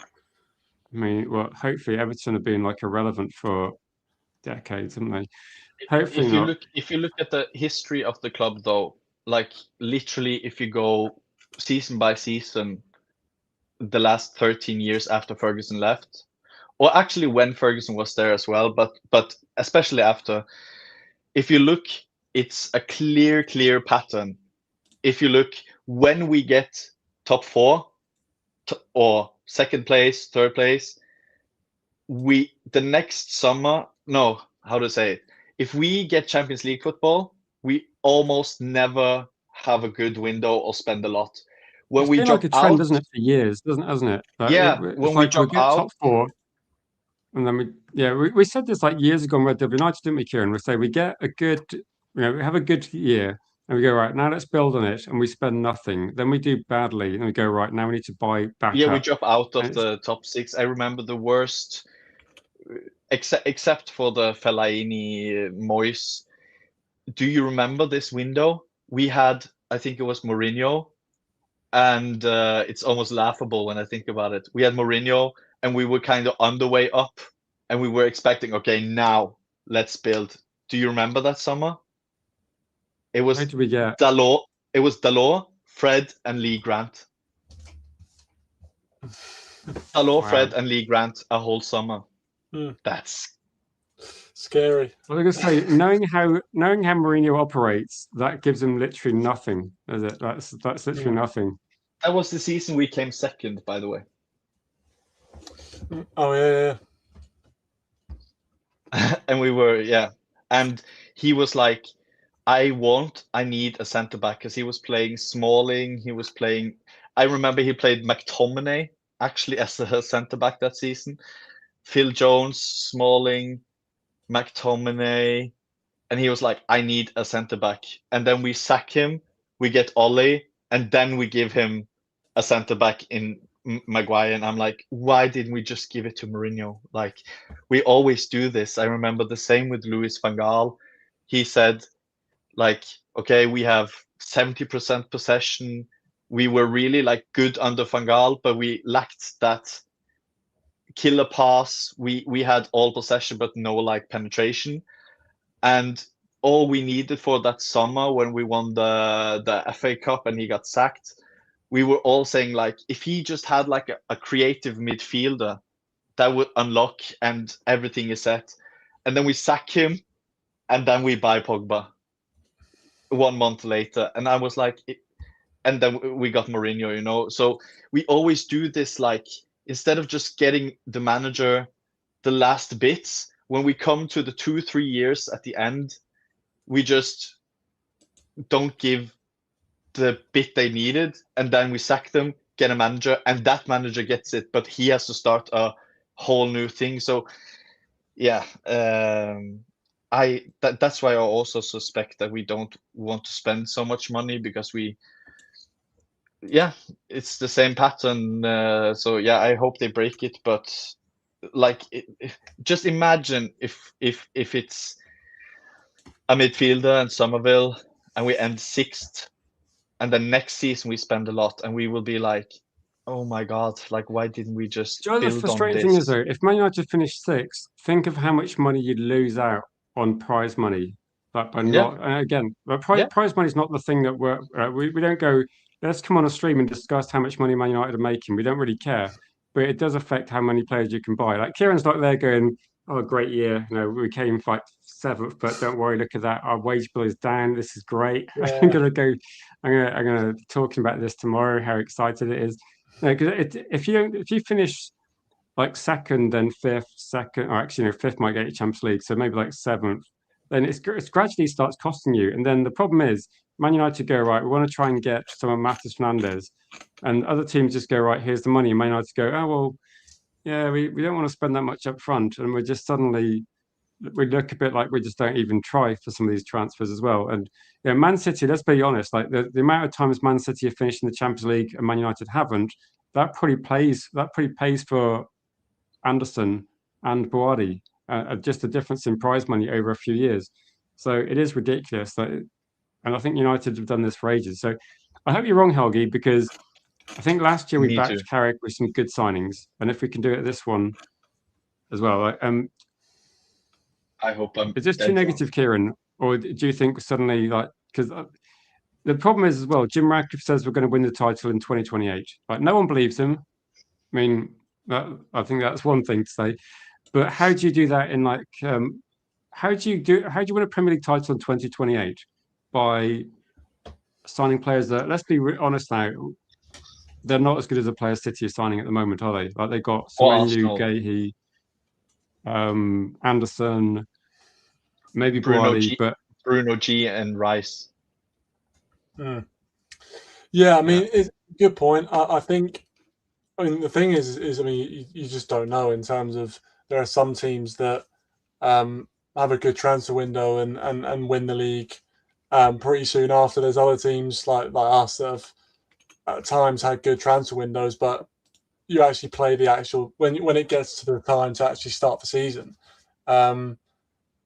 I mean, well, hopefully Everton have been like irrelevant for decades, haven't they? Hopefully not.
If you look at the history of the club, though, like literally, if you go season by season, the last 13 years after Ferguson left, or actually when Ferguson was there as well, but especially after, if you look, it's a clear pattern. If you look, when we get top four or second place, third place, the next summer, no, how to say it? If we get Champions League football, we almost never have a good window or spend a lot. When
It's
we
been like a
drop
trend,
out,
isn't it, for years, hasn't it? Like
yeah,
it's
when we
like we
drop
get
out,
top four, and then we said this like years ago in Red Devil United, didn't we, Kieran? We say we get a good, we have a good year, and we go right now. Let's build on it, and we spend nothing. Then we do badly, and we go right now. We need to buy back
yeah, we
up.
drop out
And
of
it's
the top six. I remember the worst, except for the Fellaini, Moyes. Do you remember this window? We had, I think it was Mourinho, and it's almost laughable when I think about it. We had Mourinho, and we were kind of on the way up, and we were expecting, okay, now let's build. Do you remember that summer? It
how
was
do we get?
Dalot. It was Dalot, Fred, and Lee Grant. Dalot,
Wow.
Fred, and Lee Grant a whole summer. That's
scary.
I was going to say, knowing how Mourinho operates, that gives him literally nothing, is it? That's literally nothing.
That was the season we came second, by the way.
Oh yeah.
And we were, yeah. And he was like, I need a centre back, because he was playing Smalling. He was playing, I remember he played McTominay actually as a centre back that season. Phil Jones, Smalling, McTominay. And he was like, I need a centre back. And then we sack him, we get Ollie, and then we give him a centre back in Maguire. And I'm like, why didn't we just give it to Mourinho? Like, we always do this. I remember the same with Louis van Gaal. He said, like, okay, we have 70% possession. We were really like good under Van Gaal, but we lacked that killer pass. We had all possession, but no like penetration. And all we needed for that summer when we won the FA Cup and he got sacked, we were all saying like, if he just had like a creative midfielder, that would unlock and everything is set. And then we sack him, and then we buy Pogba 1 month later. And I was like, and then we got Mourinho, you know. So we always do this, like, instead of just getting the manager the last bits, when we come to the 2-3 years at the end, we just don't give the bit they needed, and then we sack them, get a manager, and that manager gets it, but he has to start a whole new thing. So yeah, that's why I also suspect that we don't want to spend so much money, because it's the same pattern. So yeah, I hope they break it, but like just imagine if it's a midfielder and Somerville, and we end 6th, and then next season we spend a lot, and we will be like, oh my god, like why didn't we just
Do you know the
build on
frustrating thing is
this?
though, if Man United finished 6th, think of how much money you'd lose out on prize money. Like by
Yeah.
not, and again, but
Yeah.
prize money is not the thing that we don't go. Let's come on a stream and discuss how much money Man United are making. We don't really care, but it does affect how many players you can buy. Like Kieran's like there going, "Oh, great year! You know, we came like 7th, but don't worry, look at that. Our wage bill is down. This is great.
Yeah.
I'm gonna go. I'm gonna be talking about this tomorrow. How excited it is. Because if you finish like 2nd, then 5th, second, or actually, 5th might get you Champions League, so maybe like 7th, then it's gradually starts costing you. And then the problem is, Man United go, right, we want to try and get some of Matheus Fernandes, and other teams just go, right, here's the money. And Man United go, oh, well, yeah, we don't want to spend that much up front. And we're just suddenly, we look a bit like we just don't even try for some of these transfers as well. And Man City, let's be honest, like the amount of times Man City have finished in the Champions League and Man United haven't, that pretty pays for Anderson and Boadi, just the difference in prize money over a few years. So it is ridiculous. And I think United have done this for ages. So I hope you're wrong, Helgi, because I think last year we
Me
backed
too.
Carrick with some good signings. And if we can do it this one as well.
I hope I'm
Is this
dead
too
wrong.
negative, Kieran? Or do you think suddenly, like, because the problem is as well, Jim Ratcliffe says we're going to win the title in 2028. Like, no one believes him. I mean, I think that's one thing to say. But how do you do that in like, how do you win a Premier League title in 2028? By signing players that, let's be honest now, they're not as good as the players City are signing at the moment, are they? Like they got Semenyo, Gahey, Anderson, maybe Boadi, but
Bruno G and Rice.
Yeah, I mean, it's a good point. I think, I mean, the thing is, I mean, you just don't know in terms of there are some teams that have a good transfer window and win the league pretty soon after. There's other teams like us that have at times had good transfer windows, but you actually play the actual when it gets to the time to actually start the season,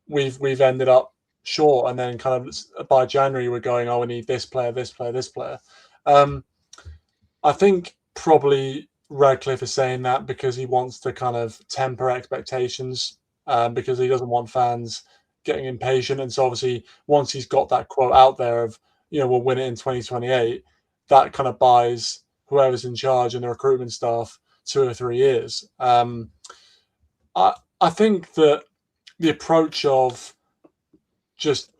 we've ended up short, and then kind of by January we're going, oh, we need this player, this player, this player. I think probably Radcliffe is saying that because he wants to kind of temper expectations, because he doesn't want fans getting impatient. And so obviously once he's got that quote out there of, we'll win it in 2028, that kind of buys whoever's in charge and the recruitment staff 2 or 3 years. I think that the approach of just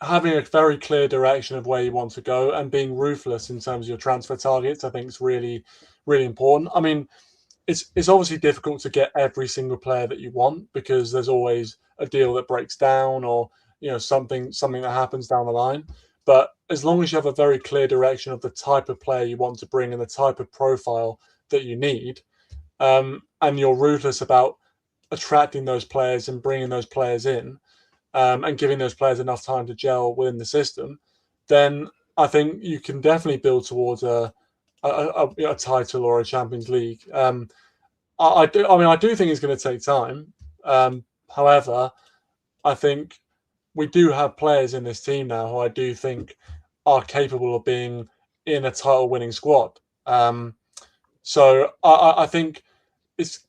having a very clear direction of where you want to go and being ruthless in terms of your transfer targets, I think is really, really important. I mean, it's obviously difficult to get every single player that you want because there's always a deal that breaks down or something that happens down the line. But as long as you have a very clear direction of the type of player you want to bring and the type of profile that you need, and you're ruthless about attracting those players and bringing those players in, and giving those players enough time to gel within the system, then I think you can definitely build towards a title or a Champions League. I do think it's going to take time. However, I think we do have players in this team now who I do think are capable of being in a title-winning squad. So I think it's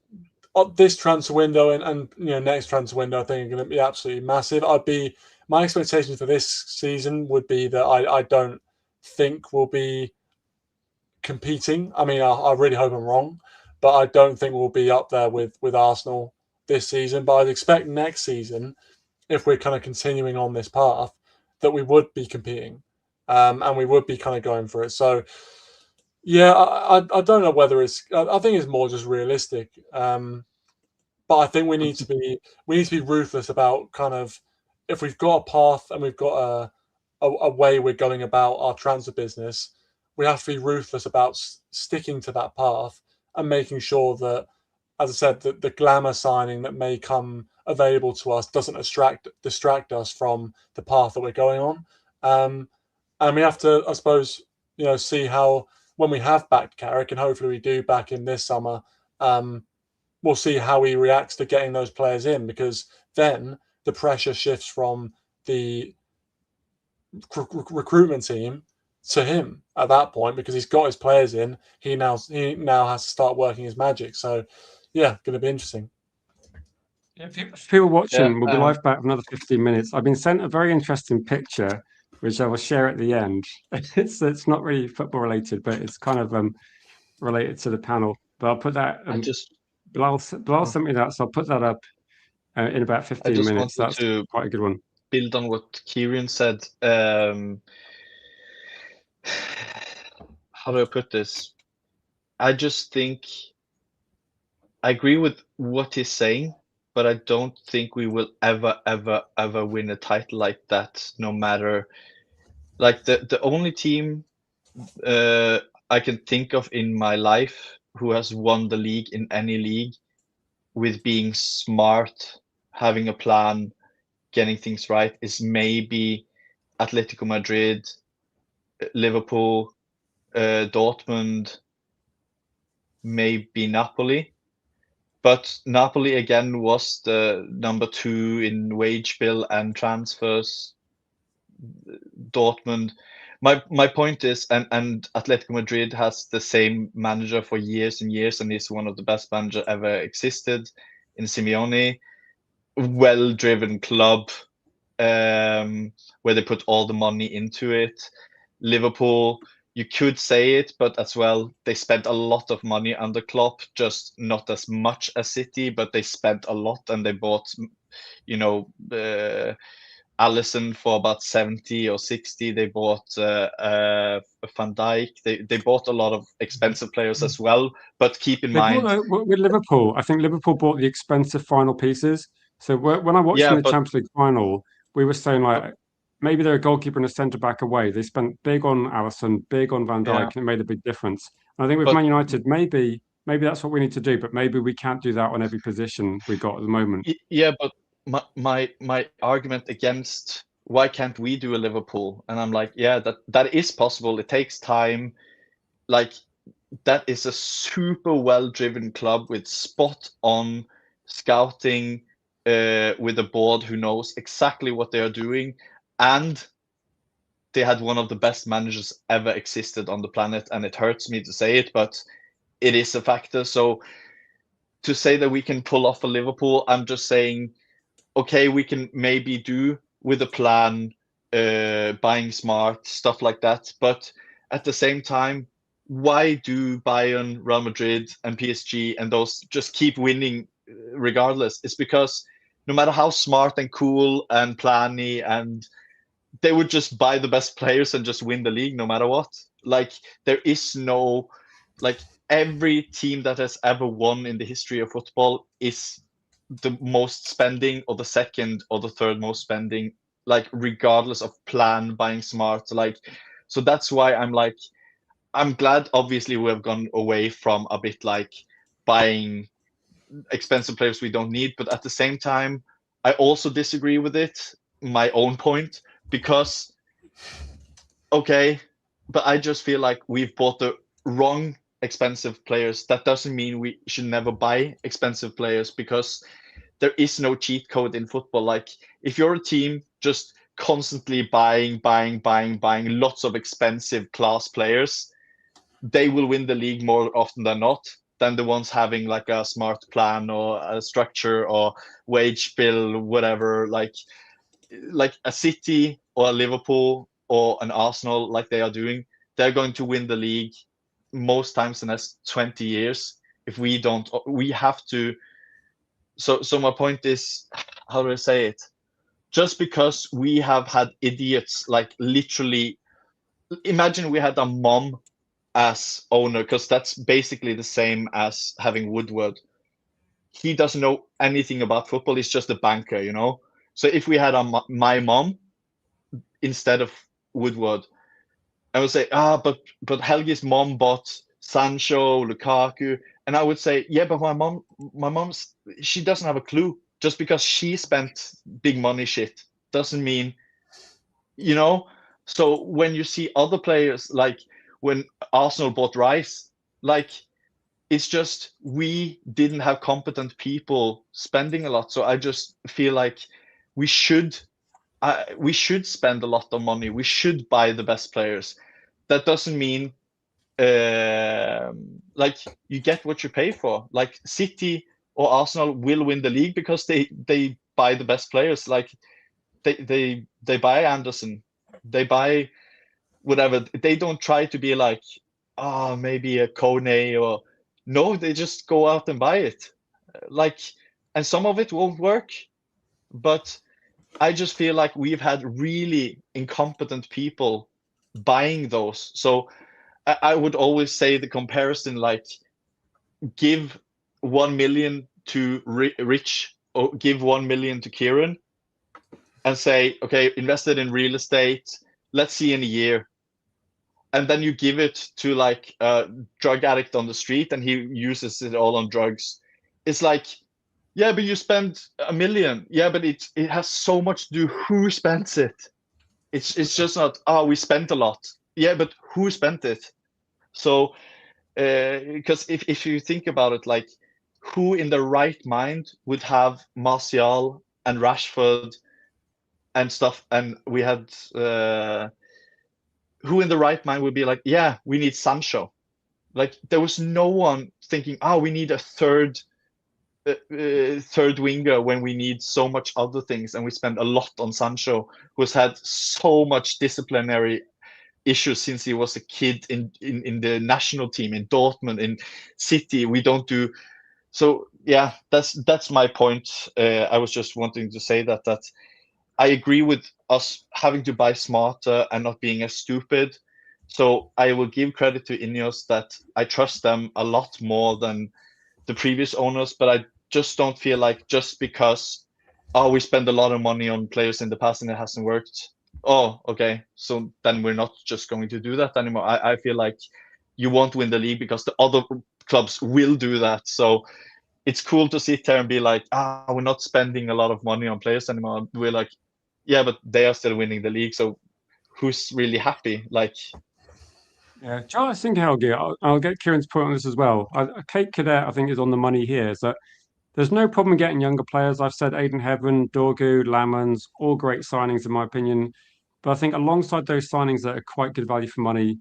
this transfer window and next transfer window, I think are going to be absolutely massive. My expectations for this season would be that I don't think we'll be competing. I mean, I really hope I'm wrong, but I don't think we'll be up there with Arsenal this season. But I'd expect next season, if we're kind of continuing on this path, that we would be competing, and we would be kind of going for it. So, yeah, I don't know whether it's. I think it's more just realistic. But I think we need to be ruthless about kind of if we've got a path and we've got a way we're going about our transfer business, we have to be ruthless about sticking to that path and making sure that, as I said, the glamour signing that may come available to us doesn't distract us from the path that we're going on. And we have to, I suppose, see how when we have backed Carrick, and hopefully we do back him this summer, we'll see how he reacts to getting those players in, because then the pressure shifts from the recruitment team to him at that point, because he's got his players in. He now has to start working his magic. So, yeah, going to be interesting.
If people watching, we'll be live back for another 15 minutes. I've been sent a very interesting picture, which I will share at the end. It's not really football related, but it's kind of related to the panel. But I'll put that. Bilal sent me that, so I'll put that up in about 15 minutes. That's quite a good one.
Build on what Kieran said. How do I put this? I just think I agree with what he's saying, but I don't think we will ever win a title like that, no matter. Like the only team I can think of in my life who has won the league in any league with being smart, having a plan, getting things right is maybe Atletico Madrid, Liverpool, Dortmund, maybe Napoli. But Napoli again was the number 2 in wage bill and transfers. Dortmund. My point is, and Atletico Madrid has the same manager for years and years, and is one of the best managers ever existed in Simeone. Well-driven club, where they put all the money into it. Liverpool, you could say it, but as well, they spent a lot of money under Klopp, just not as much as City, but they spent a lot, and they bought, Alisson for about 70 or 60. They bought Van Dijk. They bought a lot of expensive players as well. But keep in mind,
with Liverpool, I think Liverpool bought the expensive final pieces. So when I watched the Champions League final, we were saying like maybe they're a goalkeeper and a centre back away. They spent big on Alisson, big on Van Dijk, and it made a big difference. And I think with Man United, maybe that's what we need to do, but maybe we can't do that on every position we got at the moment.
Yeah, but my argument against why can't we do a Liverpool, and I'm like, yeah, that is possible. It takes time. Like, that is a super well-driven club with spot on scouting, with a board who knows exactly what they are doing, and they had one of the best managers ever existed on the planet. And it hurts me to say it, but it is a factor. So to say that we can pull off a Liverpool, I'm just saying, okay, we can maybe do with a plan, buying smart, stuff like that. But at the same time, why do Bayern, Real Madrid, and PSG and those just keep winning regardless? It's because no matter how smart and cool and planny, and they would just buy the best players and just win the league no matter what. Like, there is no, like, every team that has ever won in the history of football is the most spending or the second or the third most spending, like, regardless of plan, buying smart. Like, so that's why I'm glad obviously we have gone away from a bit like buying expensive players we don't need, but at the same time I also disagree with it, my own point, because okay, but I just feel like we've bought the wrong expensive players. That doesn't mean we should never buy expensive players, because there is no cheat code in football. Like, if you're a team just constantly buying lots of expensive class players, they will win the league more often than not than the ones having like a smart plan or a structure or wage bill, whatever. Like a City or a Liverpool or an Arsenal, like they are doing, they're going to win the league most times in the next 20 years. If we don't, we have to. So my point is, how do I say it? Just because we have had idiots, like, literally, imagine we had a mom as owner, because that's basically the same as having Woodward. He doesn't know anything about football. He's just a banker, you know? So if we had my mom instead of Woodward, I would say, but Helge's mom bought Sancho, Lukaku, and I would say, yeah, but my mom's, she doesn't have a clue. Just because she spent big money shit doesn't mean, you know? So when you see other players, like when Arsenal bought Rice, like, it's just we didn't have competent people spending a lot. So I just feel like we should spend a lot of money. We should buy the best players. That doesn't mean like you get what you pay for. Like City or Arsenal will win the league because they buy the best players. Like they buy Anderson, they buy whatever. They don't try to be like, maybe a KONE or no. They just go out and buy it. Like, and some of it won't work, but I just feel like we've had really incompetent people buying those. So I would always say the comparison, like, give 1 million to Rich or give 1 million to Kieran and say, okay, invested in real estate, let's see in a year. And then you give it to like a drug addict on the street and he uses it all on drugs. It's like, yeah, but you spend 1 million. Yeah, but it has so much to do who spends it. It's just not, we spent a lot. Yeah, but who spent it? So because if you think about it, like, who in the right mind would have Martial and Rashford and stuff, and we had who in the right mind would be like, yeah, we need Sancho. Like, there was no one thinking, we need a third winger when we need so much other things, and we spend a lot on Sancho, who's had so much disciplinary issues since he was a kid in the national team, in Dortmund, in City. We don't do so. Yeah, that's my point. I was just wanting to say that I agree with us having to buy smarter and not being as stupid. So I will give credit to Ineos that I trust them a lot more than the previous owners, but I just don't feel like just because we spend a lot of money on players in the past and it hasn't worked, okay, so then we're not just going to do that anymore. I feel like you won't win the league because the other clubs will do that. So it's cool to sit there and be like, we're not spending a lot of money on players anymore. We're like, yeah, but they are still winning the league, so who's really happy? Like,
yeah, Charles, I think I'll get Kieran's point on this as well. Kate Cadet, I think, is on the money here. Is that there's no problem getting younger players. I've said Aiden Heaven, Dorgu, Lamans, all great signings in my opinion. But I think alongside those signings that are quite good value for money,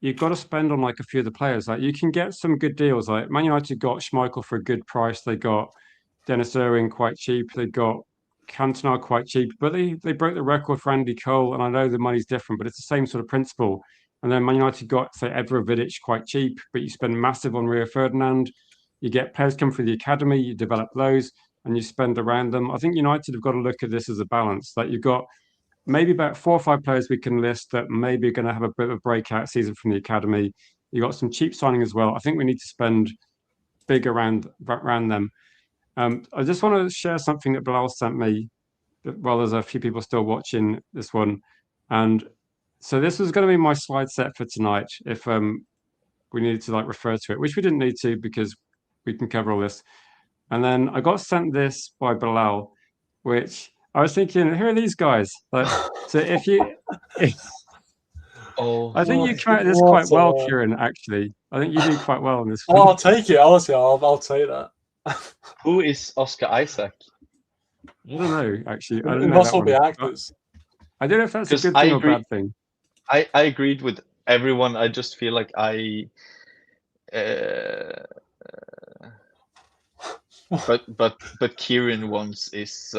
you've got to spend on like a few of the players. Like, you can get some good deals. Like Man United got Schmeichel for a good price. They got Dennis Irwin quite cheap. They got Cantona quite cheap. But they broke the record for Andy Cole. And I know the money's different, but it's the same sort of principle. And then Man United got, say, Evra Vidic quite cheap, but you spend massive on Rio Ferdinand. You get players come through the academy, you develop those, and you spend around them. I think United have got to look at this as a balance. Like, you've got maybe about 4 or 5 players we can list that maybe are going to have a bit of a breakout season from the academy. You got some cheap signing as well. I think we need to spend big around them. I just want to share something that Bilal sent me. Well, there's a few people still watching this one, and so this was going to be my slide set for tonight. If we needed to like refer to it, which we didn't need to because we can cover all this. And then I got sent this by Bilal, which I was thinking, who are these guys? Like, so I think you came out this quite well, Kieran. Actually, I think you do quite well on this one.
I'll take it. Honestly, I'll take that.
who is Oscar Isaac?
I don't know. Actually, I don't
It
know
must
that
all be
one.
actors.
I don't know if that's a good thing or bad thing.
I agreed with everyone. I just feel like but Kieran once is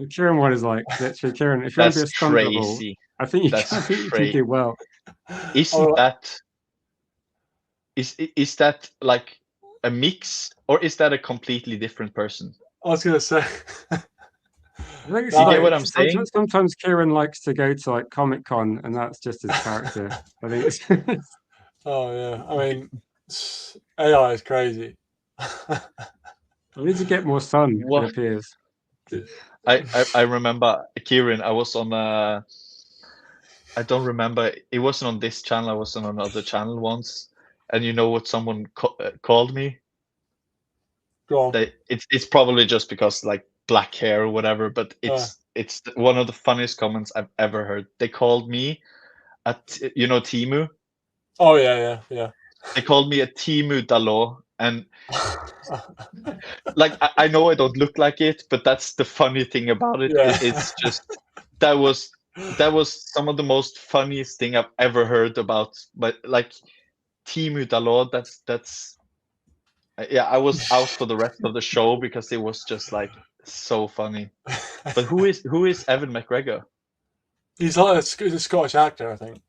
Kieran one is like literally Kieran. If you want to be a stunt double,
crazy.
I think you
That's
can do well.
Isn't that is that like a mix, or is that a completely different person?
I was gonna say.
I think it's
You
like,
get what I'm saying?
sometimes Kieran likes to go to like Comic-Con, and that's just his character. I think it's
Oh yeah, I mean, AI is crazy.
I need to get more sun.
What?
It appears.
I remember Kieran. I was on I don't remember. It wasn't on this channel. I was on another channel once, and you know what someone called me?
Go on.
It's probably just because like black hair or whatever, but it's one of the funniest comments I've ever heard. They called me at Timu.
Oh yeah.
They called me a Timu Dalot, and like I know I don't look like it, but that's the funny thing about it.
Yeah.
It's just that was some of the most funniest thing I've ever heard about. But like Timu Dalot, that's yeah. I was out for the rest of the show because it was just like so funny. But who is Evan McGregor?
He's a Scottish actor, I think.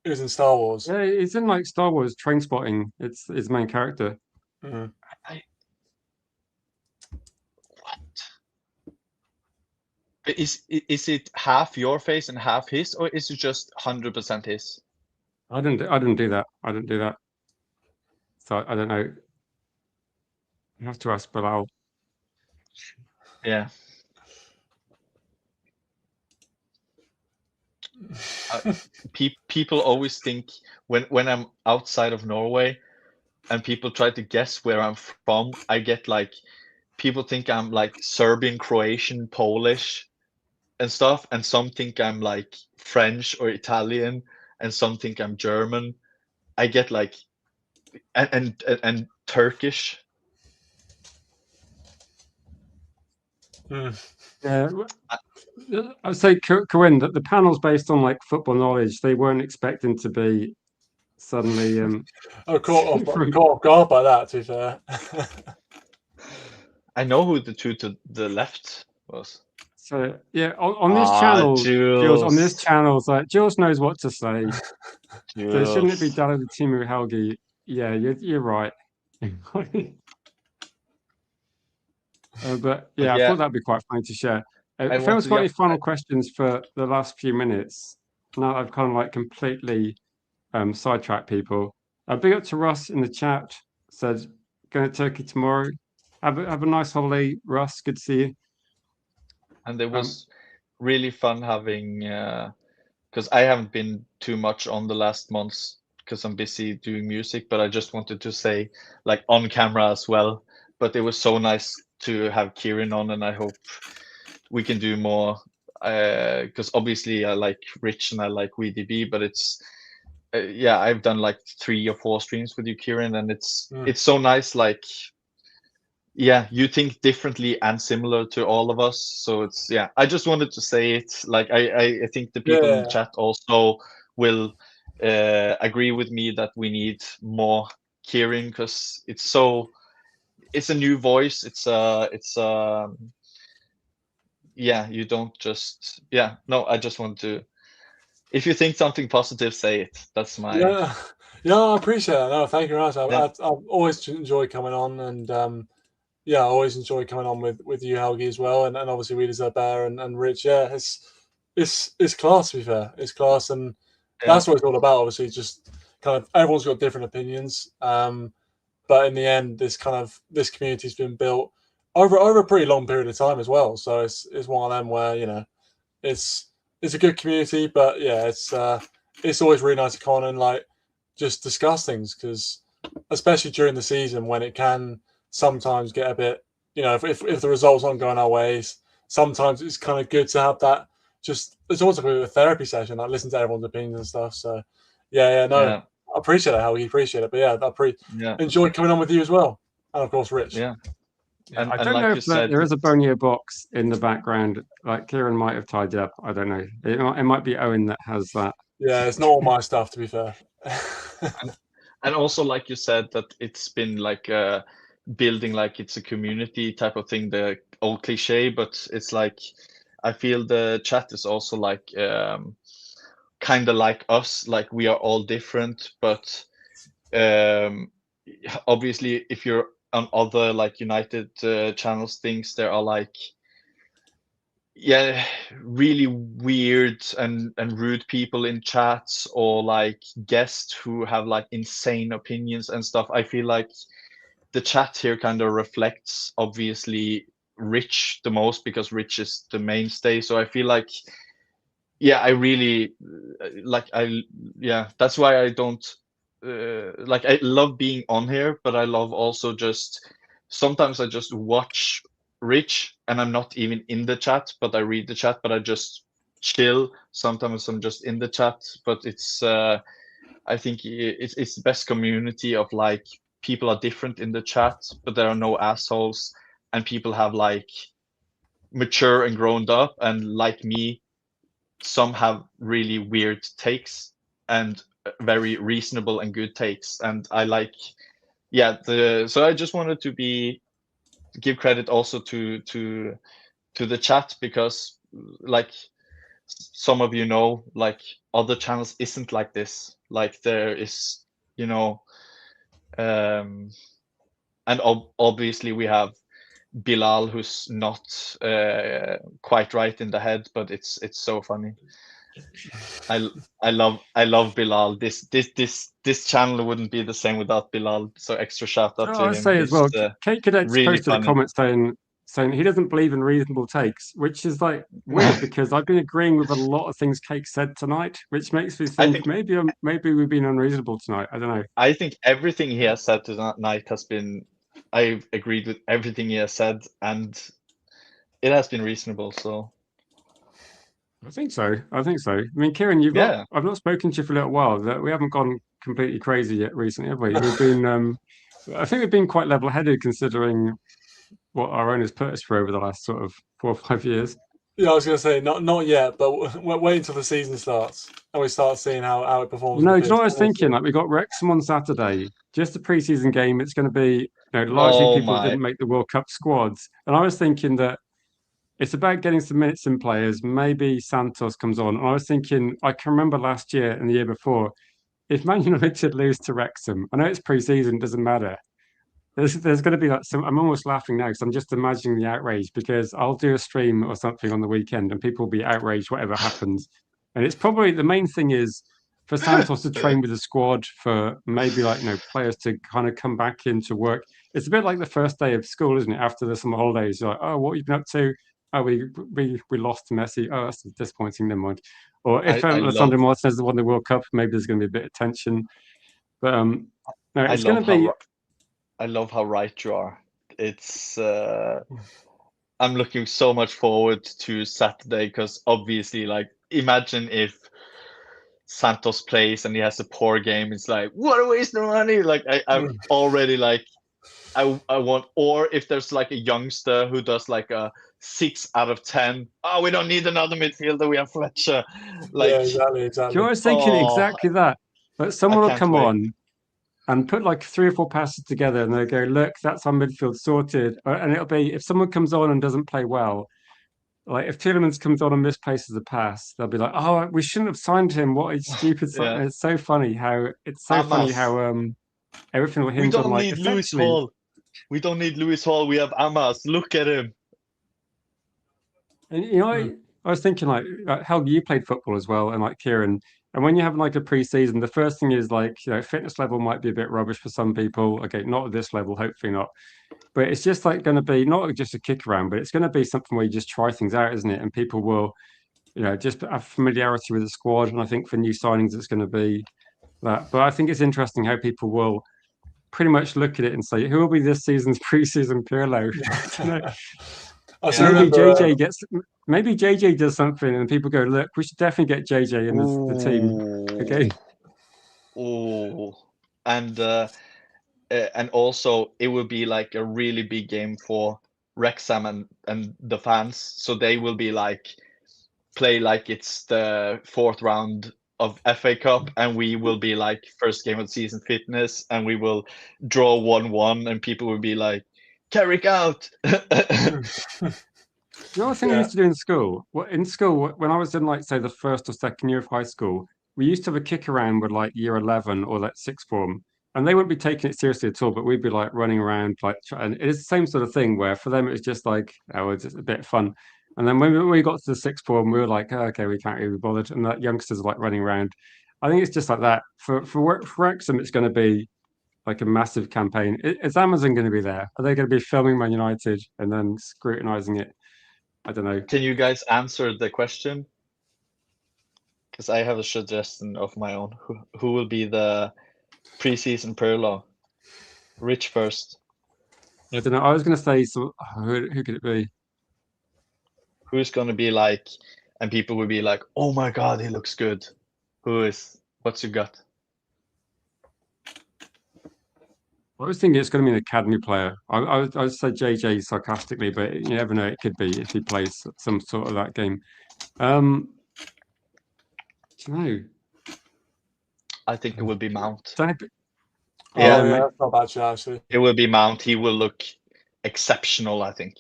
He was in Star Wars.
Yeah, he's in like Star Wars Train Spotting. It's his main character.
Mhm.
Is it half your face and half his, or is it just 100% his?
I didn't do that. I didn't do that. So I don't know. You have to ask Bilal.
Yeah. People always think when I'm outside of Norway and people try to guess where I'm from, I get like people think I'm like Serbian, Croatian, Polish and stuff, and some think I'm like French or Italian, and some think I'm German. I get like and Turkish.
Yeah, I'd say Corinne that the panel's based on like football knowledge. They weren't expecting to be suddenly.
Caught off guard by that. To be fair.
I know who the two to the left was.
So yeah, on this channel, Jules. On this channel, it's like Jules knows what to say. So shouldn't it be Dalla the Timu Helgi? Yeah, you're right. But yeah, I thought that'd be quite funny to share. If anyone's got any final questions for the last few minutes, now I've kind of like completely sidetracked people. Big up to Russ in the chat. Said going to Turkey tomorrow. Have a nice holiday, Russ. Good to see you.
And it was really fun having because I haven't been too much on the last months because I'm busy doing music, but I just wanted to say like on camera as well. But it was so nice to have Kieran on, and I hope we can do more because obviously I like Rich and I like WeDB, but it's yeah, I've done like 3 or 4 streams with you, Kieran, and it's so nice. Like, yeah, you think differently and similar to all of us, so it's I just wanted to say it. Like I think the people in the chat also will agree with me that we need more Kieran because it's a new voice. It's you don't just no, I just want to, if you think something positive, say it. That's my
I appreciate that. No, thank you very much. I've always enjoyed coming on, and I always enjoy coming on with you, Helgi, as well, and obviously we deserve better and Rich. Yeah, it's class, to be fair. It's class, and that's what it's all about. Obviously, just kind of everyone's got different opinions, but in the end, this community's been built over a pretty long period of time as well. So it's one of them where it's a good community, but it's always really nice to come on and like just discuss things, because especially during the season when it can sometimes get a bit, if the results aren't going our ways, sometimes it's kind of good to have that. Just it's almost like a therapy session, like listen to everyone's opinions and stuff. So I appreciate it, how you appreciate it. But I enjoyed coming on with you as well, and of course Rich.
And I don't know if there is a Bonio box in the background. Like Kieran might have tied up. I don't know. It might be Owen that has that.
Yeah, it's not all my stuff, to be fair.
and also, like you said, that it's been like building like it's a community type of thing, the old cliche, but it's like I feel the chat is also like kind of like us, like we are all different, but obviously if you're on other like United channels things, there are like really weird and rude people in chats, or like guests who have like insane opinions and stuff. I feel like the chat here kind of reflects obviously Rich the most, because Rich is the mainstay. So I feel like I really like that's why I don't like, I love being on here, but I love also just sometimes I just watch Rich and I'm not even in the chat, but I read the chat, but I just chill. Sometimes I'm just in the chat, but it's I think it's the best community of like people are different in the chat, but there are no assholes, and people have like mature and grown up, and like me, some have really weird takes and very reasonable and good takes, and I like, yeah, so I just wanted to give credit also to the chat, because like some of you know, like other channels isn't like this. Like there is, you know, and obviously we have Bilal, who's not quite right in the head, but it's so funny. I love Bilal. This channel wouldn't be the same without Bilal. So extra shout out to
I
him.
say as well, Kate Cadet's
really
posted
funny.
a comment saying he doesn't believe in reasonable takes, which is like weird because I've been agreeing with a lot of things Kate said tonight, which makes me think maybe we've been unreasonable tonight. I don't know.
I think everything he has said tonight has been, I've agreed with everything he has said, and it has been reasonable. So
I think so. I mean, Kieran, I've not spoken to you for a little while. That we haven't gone completely crazy yet recently, have we? We've been I think we've been quite level-headed considering what our owners put us through over the last sort of 4 or 5 years.
Yeah, I was going to say not yet, but wait until the season starts and we start seeing how it performs.
No, do you know what I was thinking? Like we got Wrexham on Saturday, just a pre-season game. It's going to be, largely people who didn't make the World Cup squads, and I was thinking that it's about getting some minutes in players. Maybe Santos comes on, and I was thinking I can remember last year and the year before, if Man United lose to Wrexham, I know it's pre-season, it doesn't matter. There's going to be like some. I'm almost laughing now because I'm just imagining the outrage because I'll do a stream or something on the weekend and people will be outraged whatever happens. And it's probably the main thing is for Santos to train with the squad, for maybe like players to kind of come back into work. It's a bit like the first day of school, isn't it? After the summer holidays, you're like, oh, what have you been up to? Oh, we lost to Messi. Oh, that's disappointing. Never mind. Or if Alessandro Martinez won the World Cup, maybe there's going to be a bit of tension. But no, it's going to be.
I love how right you are. It's I'm looking so much forward to Saturday because obviously, like, imagine if Santos plays and he has a poor game. It's like, what a waste of money! Like, I'm already like, I want, or if there's like a youngster who does like a 6 out of 10. Oh, we don't need another midfielder. We have Fletcher. Like,
yeah, exactly.
I was thinking exactly that. But someone will come on and put like 3 or 4 passes together and they'll go, look, that's our midfield sorted. And it'll be, if someone comes on and doesn't play well, like if Tielemans comes on and misplaces a pass, they'll be like, oh, we shouldn't have signed him. What a stupid sign. It's so funny how everything will hinge on like essentially.
We don't need Lewis Hall. We have Amas. Look at him.
And I was thinking like how you played football as well, and like Kieran. And when you have like a pre-season, the first thing is like, fitness level might be a bit rubbish for some people. Okay, not at this level, hopefully not. But it's just like going to be not just a kick around, but it's going to be something where you just try things out, isn't it? And people will, just have familiarity with the squad. And I think for new signings, it's going to be that. But I think it's interesting how people will pretty much look at it and say, who will be this season's pre-season Pirlo? Maybe JJ does something and people go, look, we should definitely get JJ in the team. Okay.
Oh, and also it will be like a really big game for Wrexham and the fans. So they will be like, play like it's the 4th round of FA Cup, and we will be like first game of the season fitness, and we will draw 1-1, and people will be like, Carrick out.
The other thing we used to do in school, when I was in like say the first or second year of high school, we used to have a kick around with like year 11 or like sixth form, and they wouldn't be taking it seriously at all, but we'd be like running around like, and it's the same sort of thing where for them it was just like, oh, it's just a bit of fun. And then when we got to the sixth form, we were like, oh, okay, we can't really be bothered, and that youngsters are like running around. I think it's just like that. For Wrexham, it's going to be like a massive campaign. Is Amazon going to be there? Are they going to be filming Man United and then scrutinizing it? I don't know.
Can you guys answer the question? Because I have a suggestion of my own. Who will be the preseason Pirlo? Rich first.
I don't know. I was going to say, who could it be?
Who's going to be like, and people will be like, oh my God, he looks good. What's your gut?
I was thinking it's going to be an academy player. I would say JJ sarcastically, but you never know. It could be if he plays some sort of that game. Do you know?
I think it will be Mount.
Don't it,
Yeah,
yeah, that's not bad, actually.
it will be Mount. He will look exceptional, I think.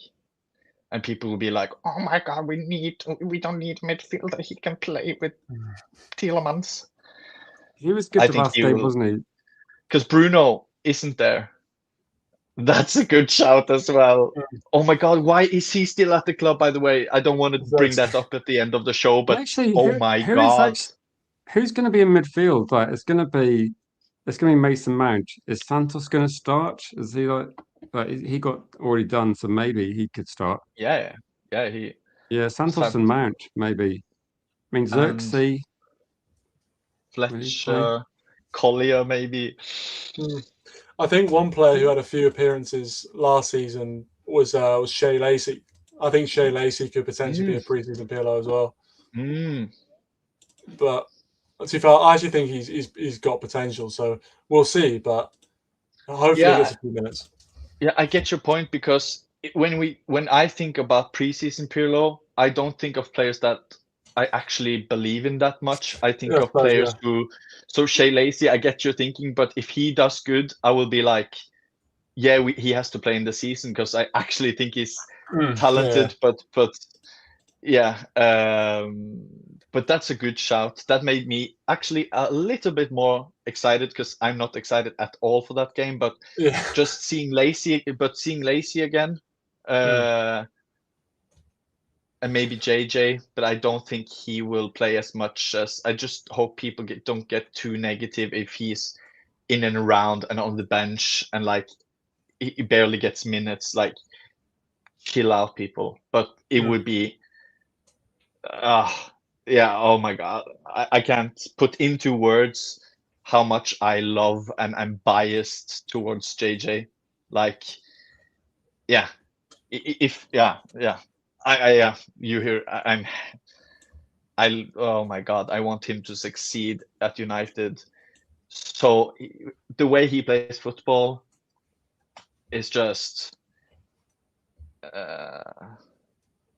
And people will be like, "Oh my God, we don't need midfielder. He can play with Tielemans."
he was good
I
the
think
last
he
game,
will,
wasn't he?
because Bruno isn't there. That's a good shout as well. Oh my God, why is he still at the club? By the way, I don't want to bring that up at the end of the show, but
Actually,
oh my
who is
God,
who's going to be in midfield? Like, it's going to be Mason Mount. Is Santos going to start? Is he like he got already done? So maybe he could start.
yeah, he
Santos and
Santos
Mount maybe. I mean,
and
Xerxes.
Fletcher, Collier maybe.
I think one player who had a few appearances last season was Shea Lacey. I think Shea Lacey could potentially be a preseason PLO as well. But to be fair, I actually think he's got potential. So we'll see. But hopefully he gets a few minutes.
Yeah, I get your point, because when I think about preseason Pirlo, I don't think of players that I actually believe in that much. I think of players who. So Shea Lacey, I get your thinking, but if he does good, I will be like, yeah, he has to play in the season, because I actually think he's talented. But yeah, but that's a good shout. That made me actually a little bit more excited, because I'm not excited at all for that game. But just seeing Lacey again, and maybe JJ, but I don't think he will play as much as. I just hope people don't get too negative if he's in and around and on the bench and like he barely gets minutes. Like, chill out, people. But it would be. Yeah, oh my God. I can't put into words how much I love and I'm biased towards JJ. Like, yeah. You hear, oh my God, I want him to succeed at United. So the way he plays football is just,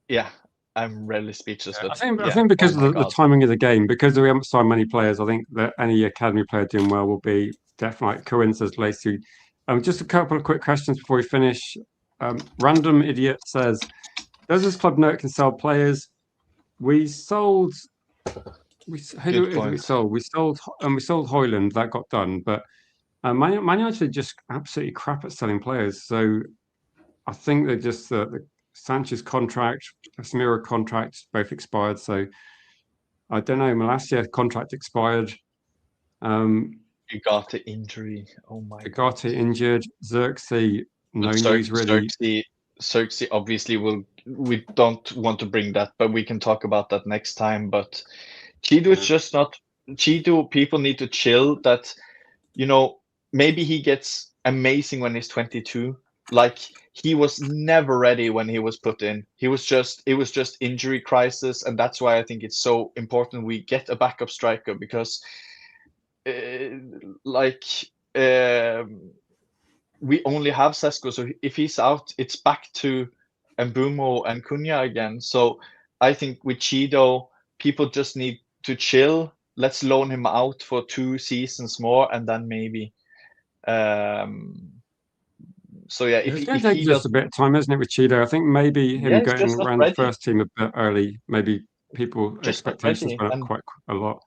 yeah. I'm really speechless. But
I think because of the timing of the game, because we haven't signed many players, I think that any academy player doing well will be definitely, like Cohen says, Lacey. Just a couple of quick questions before we finish. Random Idiot says, does this club know it can sell players? We sold. We sold Hoyland. That got done, but Man United just absolutely crap at selling players. So I think they're just the Sanchez contract, Casemiro contract, both expired. So I don't know. Malacia contract expired.
Ugarte injury. Oh my God.
Ugarte injured. Xerxes, no news really.
Xerxes obviously will. We don't want to bring that, but we can talk about that next time. But Chido is just not. Chido, people need to chill. That, maybe he gets amazing when he's 22. Like, he was never ready when he was put in. It was just injury crisis, and that's why I think it's so important we get a backup striker, because we only have Sesko, so if he's out, it's back to Mbumo and Cunha again. So I think with Chido, people just need to chill. Let's loan him out for 2 seasons more, and then maybe. So yeah,
it's going to take just a bit of time, isn't it, with Chido? I think maybe him going around the first team a bit early, maybe expectations went up quite a lot.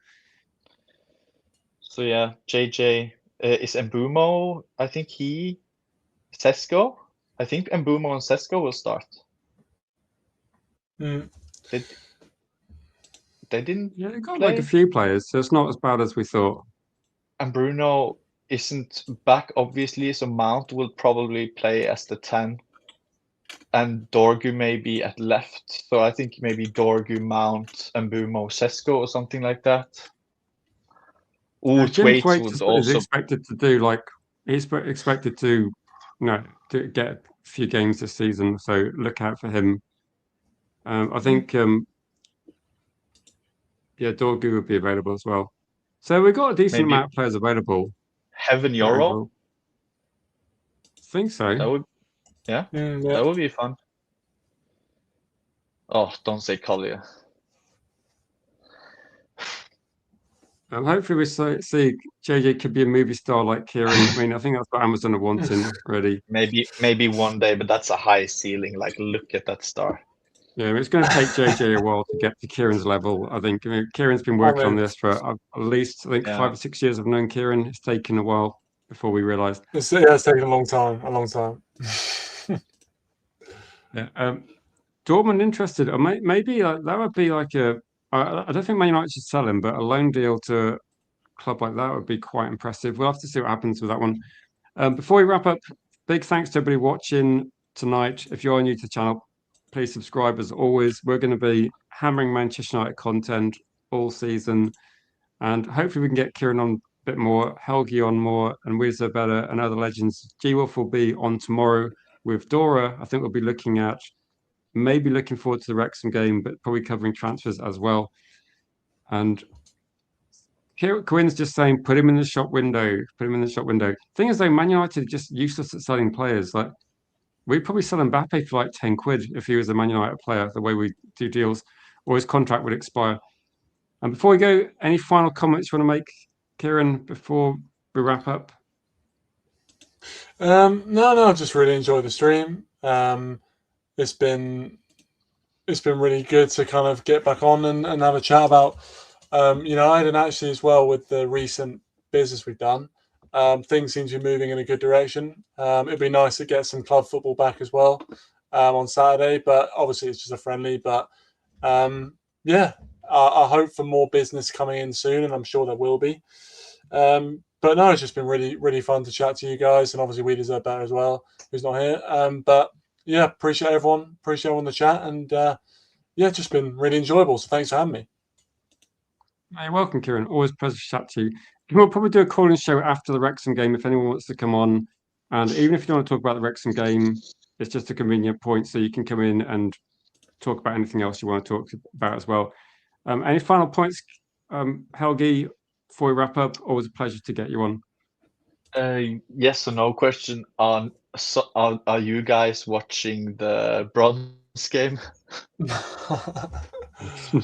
So yeah, JJ is Mbumo. I think Sesko. I think Mbumo and Sesko will start. They didn't.
Yeah, they got like a few players, so it's not as bad as we thought.
And Bruno isn't back, obviously, so Mount will probably play as the 10. And Dorgu may be at left. So I think maybe Dorgu, Mount, Mbumo, Sesko or something like that.
Jim Thwaite is expected to do he's expected to get a few games this season, so look out for him. I think Dorgu would be available as well. So we've got a decent amount of players available.
Heaven Euro.
think so.
That would,
Yeah.
that would be fun. Oh, don't say Collier.
Hopefully we see JJ could be a movie star like Kieran. I mean, I think that's what Amazon are wanting already.
Maybe one day, but that's a high ceiling. Like, look at that star.
Yeah, it's going to take JJ a while to get to Kieran's level. I think. I mean, Kieran's been working on this for at least, I think, 5 or 6 years. I've known Kieran. It's taken a while before we realised.
It's taken a long time.
Yeah. Dortmund interested, or maybe that would be like a. I don't think Man United should sell him, but a loan deal to a club like that would be quite impressive. We'll have to see what happens with that one. Before we wrap up, big thanks to everybody watching tonight. If you're new to the channel, please subscribe. As always, we're going to be hammering Manchester United content all season, and hopefully we can get Kieran on a bit more, Helgi on more, and Wizza better, and other legends. G-Wolf will be on tomorrow with Dora. I think we'll be looking forward to the Wrexham game, but probably covering transfers as well. And Quinn's just saying, put him in the shop window. Thing is, though, Man United are just useless at selling players. Like, we'd probably sell Mbappe for like 10 quid if he was a Man United player, the way we do deals, or his contract would expire. And before we go, any final comments you want to make, Kieran, before we wrap up?
No, just really enjoyed the stream. It's been really good to kind of get back on and have a chat about United, and actually as well with the recent business we've done. Things seem to be moving in a good direction. It'd be nice to get some club football back as well on Saturday, but obviously it's just a friendly. But I hope for more business coming in soon, and I'm sure there will be. But no, it's just been really, really fun to chat to you guys, and obviously we deserve better as well, who's not here. But yeah, appreciate everyone in the chat, and just been really enjoyable. So thanks for having me.
You're welcome, Kieran. Always a pleasure to chat to you. We'll probably do a calling show after the Wrexham game if anyone wants to come on. And even if you don't want to talk about the Wrexham game, it's just a convenient point, so you can come in and talk about anything else you want to talk about as well. Any final points, Helgi, before we wrap up? Always a pleasure to get you on.
Yes or no question on. So are you guys watching the bronze game?
No.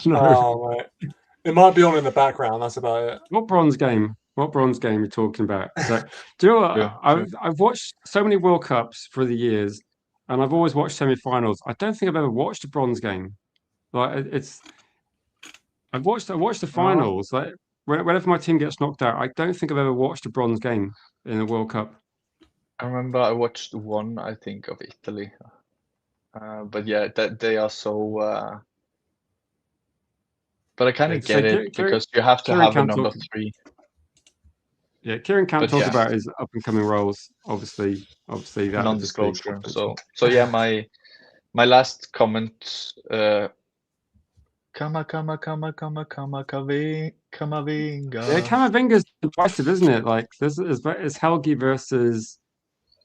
Oh, mate. It might be on in the background. That's about it.
What bronze game? What bronze game are you talking about? So, do you know what?
Yeah,
I've watched so many World Cups through the years, and I've always watched semi-finals. I don't think I've ever watched a bronze game. Like I've watched the finals. Like whenever my team gets knocked out, I don't think I've ever watched a bronze game in the World Cup.
I remember I watched one, I think, of Italy. But yeah, that they are so. But I kind of get it because you have to have a number 3.
Yeah, Kieran can't talk about his up and coming roles. Obviously, that
non-disclosure. So yeah, my last comment. Kamavinga.
Yeah, Camavinga's divisive, isn't it? Like there's Helgi versus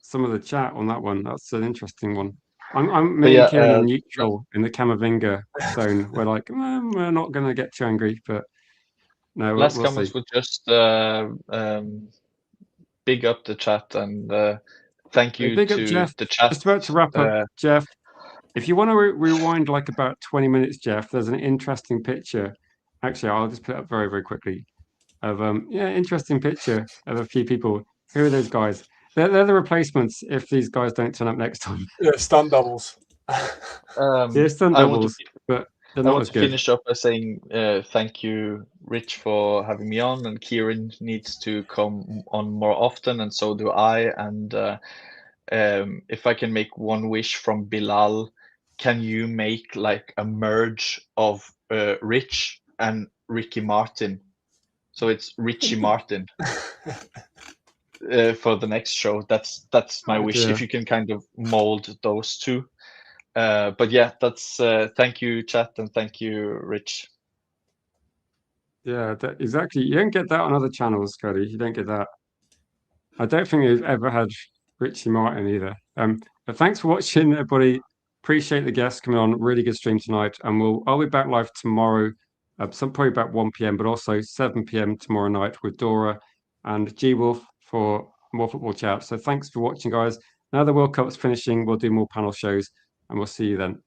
some of the chat on that one. That's an interesting one. Me and Kieran are neutral in the Camavinga zone. We're like, we're not going to get too angry, but no.
Last
we'll
comments
see.
were just big up the chat and thank you to
Jeff.
the chat.
Just about to wrap up, Jeff. If you want to rewind like about 20 minutes, Jeff, there's an interesting picture. Actually, I'll just put it up very, very quickly. Of interesting picture of a few people. Who are those guys? They're the replacements if these guys don't turn up next time.
Yeah, stunt doubles.
Stunt doubles, but they're not as good.
Finish up by saying thank you, Rich, for having me on, and Kieran needs to come on more often, and so do I. And if I can make one wish from Bilal, can you make like a merge of Rich and Ricky Martin? So it's Richie Martin. For the next show, that's my wish. If you can kind of mold those two, but yeah, that's thank you, chat, and thank you, Rich.
Yeah, exactly. You don't get that on other channels, Cody. You don't get that. I don't think we've ever had Richie Martin either. But thanks for watching, everybody. Appreciate the guests coming on. Really good stream tonight, and I'll be back live tomorrow. Probably about 1 p.m, but also 7 p.m. tomorrow night with Dora and G-Wolf for more football chat. So thanks for watching, guys. Now the World Cup's finishing, we'll do more panel shows, and we'll see you then.